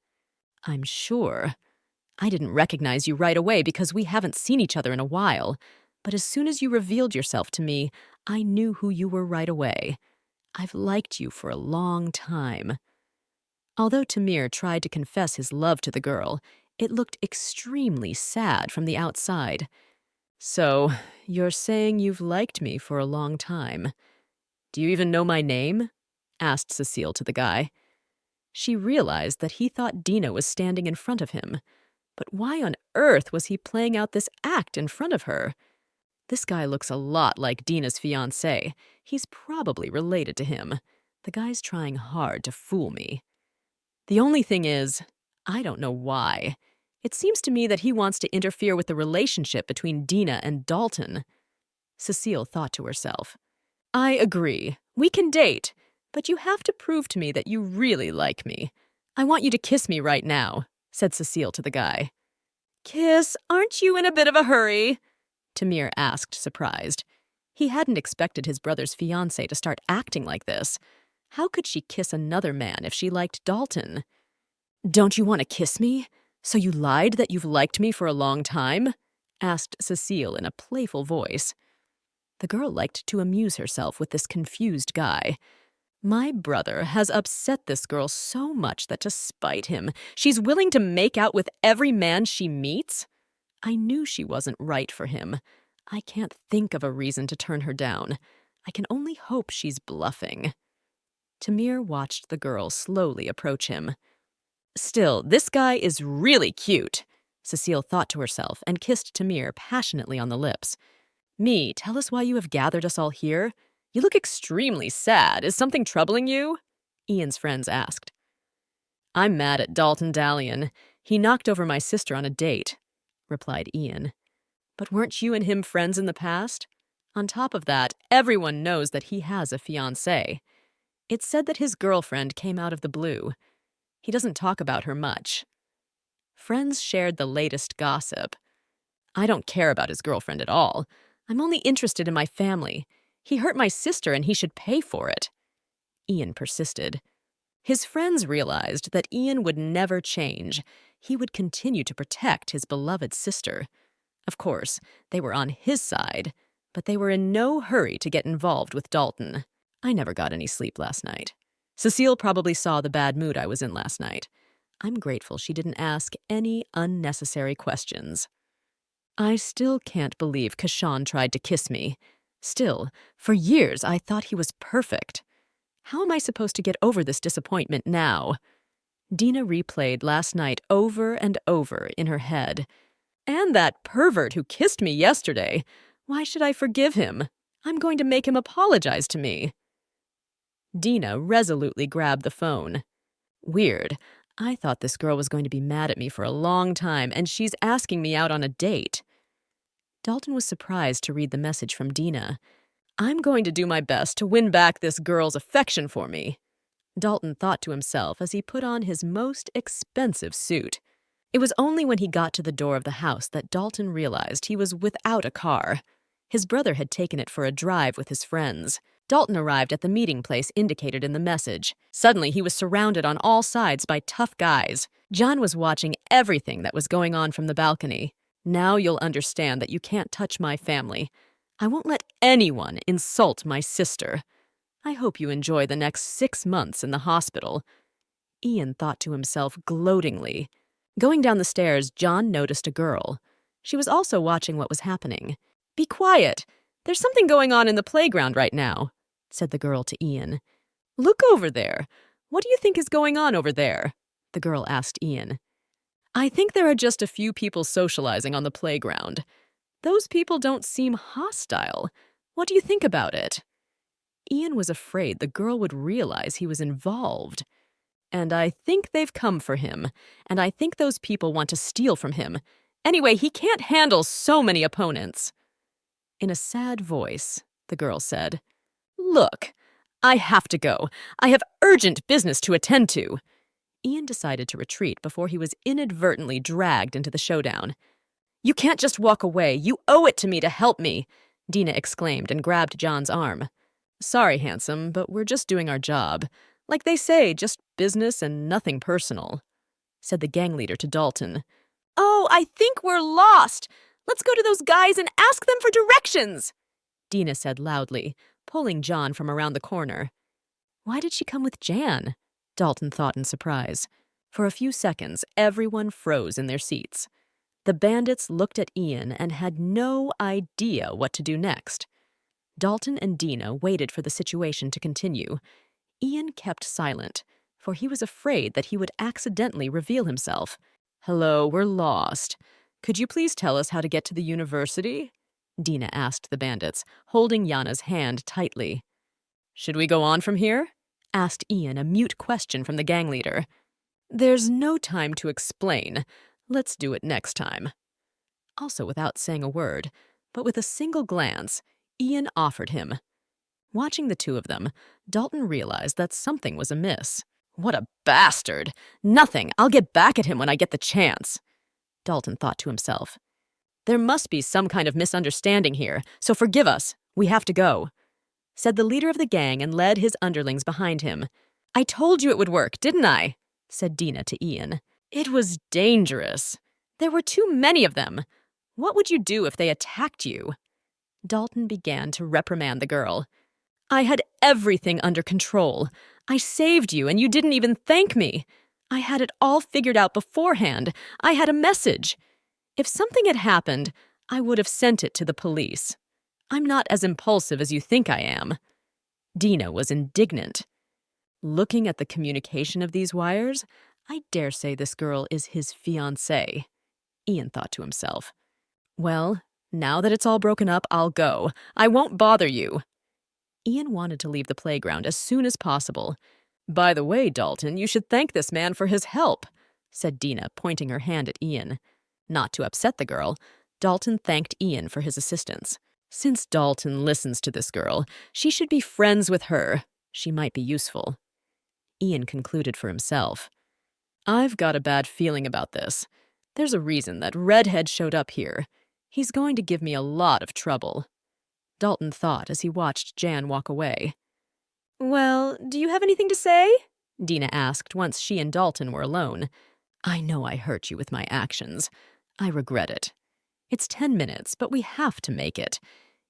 I'm sure. I didn't recognize you right away because we haven't seen each other in a while. But as soon as you revealed yourself to me, I knew who you were right away. I've liked you for a long time. Although Tamir tried to confess his love to the girl, it looked extremely sad from the outside. So, you're saying you've liked me for a long time. Do you even know my name? Asked Cecile to the guy. She realized that he thought Dina was standing in front of him. But why on earth was he playing out this act in front of her? This guy looks a lot like Dina's fiancé. He's probably related to him. The guy's trying hard to fool me. The only thing is, I don't know why. It seems to me that he wants to interfere with the relationship between Dina and Dalton. Cecile thought to herself. I agree. We can date. But you have to prove to me that you really like me. I want you to kiss me right now, said Cecile to the guy. Kiss? Aren't you in a bit of a hurry? Tamir asked, surprised. He hadn't expected his brother's fiancé to start acting like this. How could she kiss another man if she liked Dalton? Don't you want to kiss me? So you lied that you've liked me for a long time? Asked Cecile in a playful voice. The girl liked to amuse herself with this confused guy. My brother has upset this girl so much that to spite him, she's willing to make out with every man she meets? I knew she wasn't right for him. I can't think of a reason to turn her down. I can only hope she's bluffing. Tamir watched the girl slowly approach him. Still, this guy is really cute, Cecile thought to herself and kissed Tamir passionately on the lips. Me, tell us why you have gathered us all here. You look extremely sad. Is something troubling you? Ian's friends asked. I'm mad at Dalton Dallion. He knocked over my sister on a date, replied Ian. But weren't you and him friends in the past? On top of that, everyone knows that he has a fiancée. It's said that his girlfriend came out of the blue. He doesn't talk about her much. Friends shared the latest gossip. I don't care about his girlfriend at all. I'm only interested in my family. He hurt my sister and he should pay for it. Ian persisted. His friends realized that Ian would never change. He would continue to protect his beloved sister. Of course, they were on his side, but they were in no hurry to get involved with Dalton. I never got any sleep last night. Cecile probably saw the bad mood I was in last night. I'm grateful she didn't ask any unnecessary questions. I still can't believe Kashan tried to kiss me. Still, for years I thought he was perfect. How am I supposed to get over this disappointment now? Dina replayed last night over and over in her head. And that pervert who kissed me yesterday. Why should I forgive him? I'm going to make him apologize to me. Dina resolutely grabbed the phone. Weird. I thought this girl was going to be mad at me for a long time, and she's asking me out on a date. Dalton was surprised to read the message from Dina. I'm going to do my best to win back this girl's affection for me, Dalton thought to himself as he put on his most expensive suit. It was only when he got to the door of the house that Dalton realized he was without a car. His brother had taken it for a drive with his friends. Dalton arrived at the meeting place indicated in the message. Suddenly, he was surrounded on all sides by tough guys. John was watching everything that was going on from the balcony. Now you'll understand that you can't touch my family. I won't let anyone insult my sister. I hope you enjoy the next 6 months in the hospital. Ian thought to himself gloatingly. Going down the stairs, John noticed a girl. She was also watching what was happening. Be quiet. There's something going on in the playground right now, said the girl to Ian. Look over there. What do you think is going on over there? The girl asked Ian. I think there are just a few people socializing on the playground. Those people don't seem hostile. What do you think about it? Ian was afraid the girl would realize he was involved. And I think they've come for him, and I think those people want to steal from him. Anyway, he can't handle so many opponents. In a sad voice, the girl said, Look, I have to go. I have urgent business to attend to. Ian decided to retreat before he was inadvertently dragged into the showdown. You can't just walk away. You owe it to me to help me, Dina exclaimed and grabbed John's arm. Sorry, handsome, but we're just doing our job. Like they say, just business and nothing personal, said the gang leader to Dalton. Oh, I think we're lost. Let's go to those guys and ask them for directions, Dina said loudly, pulling John from around the corner. Why did she come with Jan? Dalton thought in surprise. For a few seconds, everyone froze in their seats. The bandits looked at Ian and had no idea what to do next. Dalton and Dina waited for the situation to continue. Ian kept silent, for he was afraid that he would accidentally reveal himself. Hello, we're lost. Could you please tell us how to get to the university? Dina asked the bandits, holding Yana's hand tightly. Should we go on from here? Asked Ian a mute question from the gang leader. There's no time to explain. Let's do it next time. Also without saying a word, but with a single glance, Ian offered him. Watching the two of them, Dalton realized that something was amiss. What a bastard! Nothing. I'll get back at him when I get the chance, Dalton thought to himself. There must be some kind of misunderstanding here, so forgive us. We have to go, said the leader of the gang and led his underlings behind him. I told you it would work, didn't I? Said Dina to Ian. It was dangerous. There were too many of them. What would you do if they attacked you? Dalton began to reprimand the girl. I had everything under control. I saved you, and you didn't even thank me. I had it all figured out beforehand. I had a message. If something had happened, I would have sent it to the police. I'm not as impulsive as you think I am. Dina was indignant. Looking at the communication of these wires, I dare say this girl is his fiancée, Ian thought to himself. Well, now that it's all broken up, I'll go. I won't bother you. Ian wanted to leave the playground as soon as possible. By the way, Dalton, you should thank this man for his help, said Dina, pointing her hand at Ian. Not to upset the girl, Dalton thanked Ian for his assistance. Since Dalton listens to this girl, she should be friends with her. She might be useful. Ian concluded for himself. I've got a bad feeling about this. There's a reason that Redhead showed up here. He's going to give me a lot of trouble, Dalton thought as he watched Jan walk away. Well, do you have anything to say? Dina asked once she and Dalton were alone. I know I hurt you with my actions. I regret it. It's 10 minutes, but we have to make it.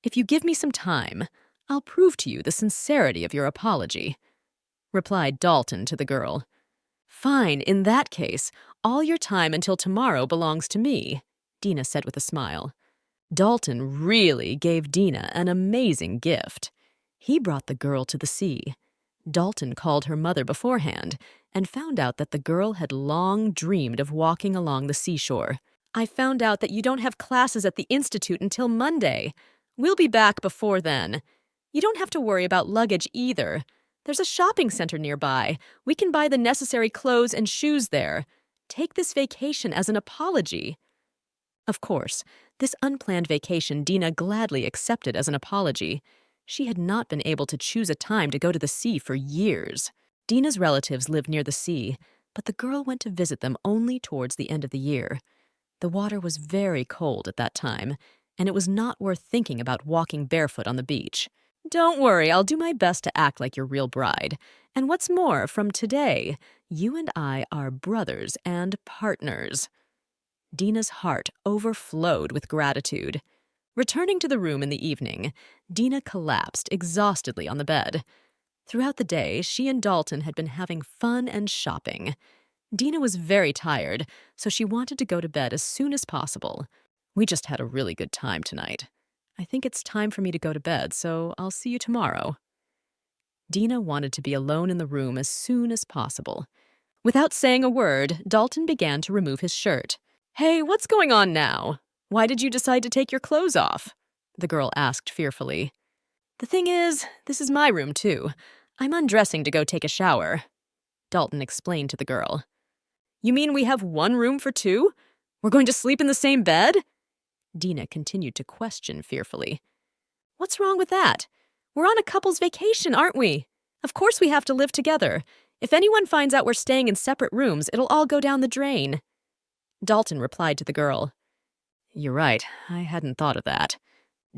If you give me some time, I'll prove to you the sincerity of your apology, replied Dalton to the girl. Fine, in that case, all your time until tomorrow belongs to me, Dina said with a smile. Dalton really gave Dina an amazing gift. He brought the girl to the sea. Dalton called her mother beforehand and found out that the girl had long dreamed of walking along the seashore. I found out that you don't have classes at the institute until Monday. We'll be back before then. You don't have to worry about luggage either. There's a shopping center nearby. We can buy the necessary clothes and shoes there. Take this vacation as an apology. Of course, this unplanned vacation Dina gladly accepted as an apology. She had not been able to choose a time to go to the sea for years. Dina's relatives lived near the sea, but the girl went to visit them only towards the end of the year. The water was very cold at that time, and it was not worth thinking about walking barefoot on the beach. Don't worry, I'll do my best to act like your real bride. And what's more, from today, you and I are brothers and partners. Dina's heart overflowed with gratitude. Returning to the room in the evening, Dina collapsed exhaustedly on the bed. Throughout the day, she and Dalton had been having fun and shopping. Dina was very tired, so she wanted to go to bed as soon as possible. We just had a really good time tonight. I think it's time for me to go to bed, so I'll see you tomorrow. Dina wanted to be alone in the room as soon as possible. Without saying a word, Dalton began to remove his shirt. Hey, what's going on now? Why did you decide to take your clothes off? The girl asked fearfully. The thing is, this is my room too. I'm undressing to go take a shower, Dalton explained to the girl. You mean we have one room for two? We're going to sleep in the same bed? Dina continued to question fearfully. What's wrong with that? We're on a couple's vacation, aren't we? Of course we have to live together. If anyone finds out we're staying in separate rooms, it'll all go down the drain. Dalton replied to the girl. You're right, I hadn't thought of that.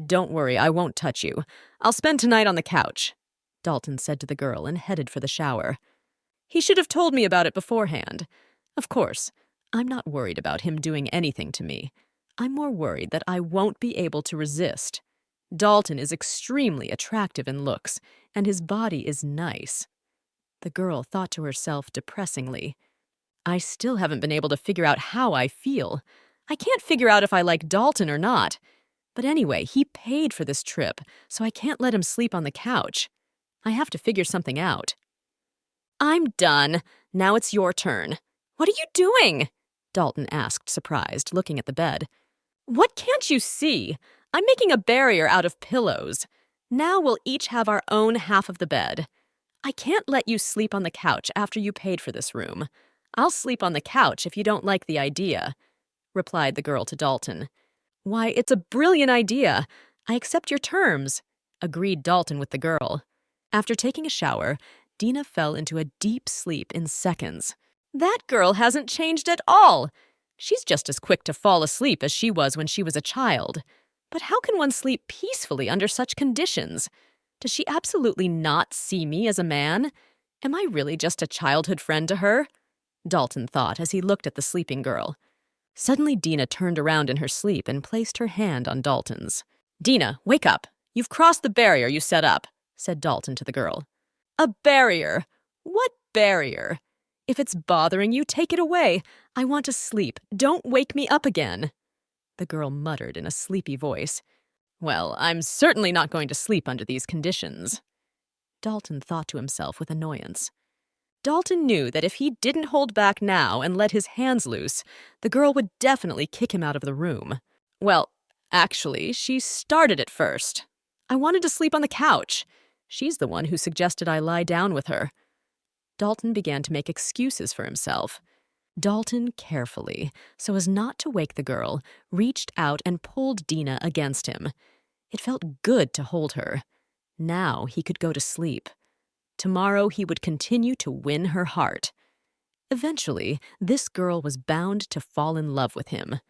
Don't worry, I won't touch you. I'll spend tonight on the couch, Dalton said to the girl and headed for the shower. He should have told me about it beforehand. Of course, I'm not worried about him doing anything to me. I'm more worried that I won't be able to resist. Dalton is extremely attractive in looks, and his body is nice. The girl thought to herself depressingly. I still haven't been able to figure out how I feel. I can't figure out if I like Dalton or not. But anyway, he paid for this trip, so I can't let him sleep on the couch. I have to figure something out. I'm done. Now it's your turn. What are you doing? Dalton asked, surprised, looking at the bed. What can't you see? I'm making a barrier out of pillows. Now we'll each have our own half of the bed. I can't let you sleep on the couch after you paid for this room. I'll sleep on the couch if you don't like the idea, replied the girl to Dalton. Why, it's a brilliant idea. I accept your terms, agreed Dalton with the girl. After taking a shower, Dina fell into a deep sleep in seconds. That girl hasn't changed at all. She's just as quick to fall asleep as she was when she was a child. But how can one sleep peacefully under such conditions? Does she absolutely not see me as a man? Am I really just a childhood friend to her? Dalton thought as he looked at the sleeping girl. Suddenly Dina turned around in her sleep and placed her hand on Dalton's. Dina, wake up. You've crossed the barrier you set up, said Dalton to the girl. A barrier? What barrier? If it's bothering you, take it away. I want to sleep. Don't wake me up again, the girl muttered in a sleepy voice. Well, I'm certainly not going to sleep under these conditions, Dalton thought to himself with annoyance. Dalton knew that if he didn't hold back now and let his hands loose, the girl would definitely kick him out of the room. Well, actually, she started it first. I wanted to sleep on the couch. She's the one who suggested I lie down with her. Dalton began to make excuses for himself. Dalton carefully, so as not to wake the girl, reached out and pulled Dina against him. It felt good to hold her. Now he could go to sleep. Tomorrow he would continue to win her heart. Eventually, this girl was bound to fall in love with him.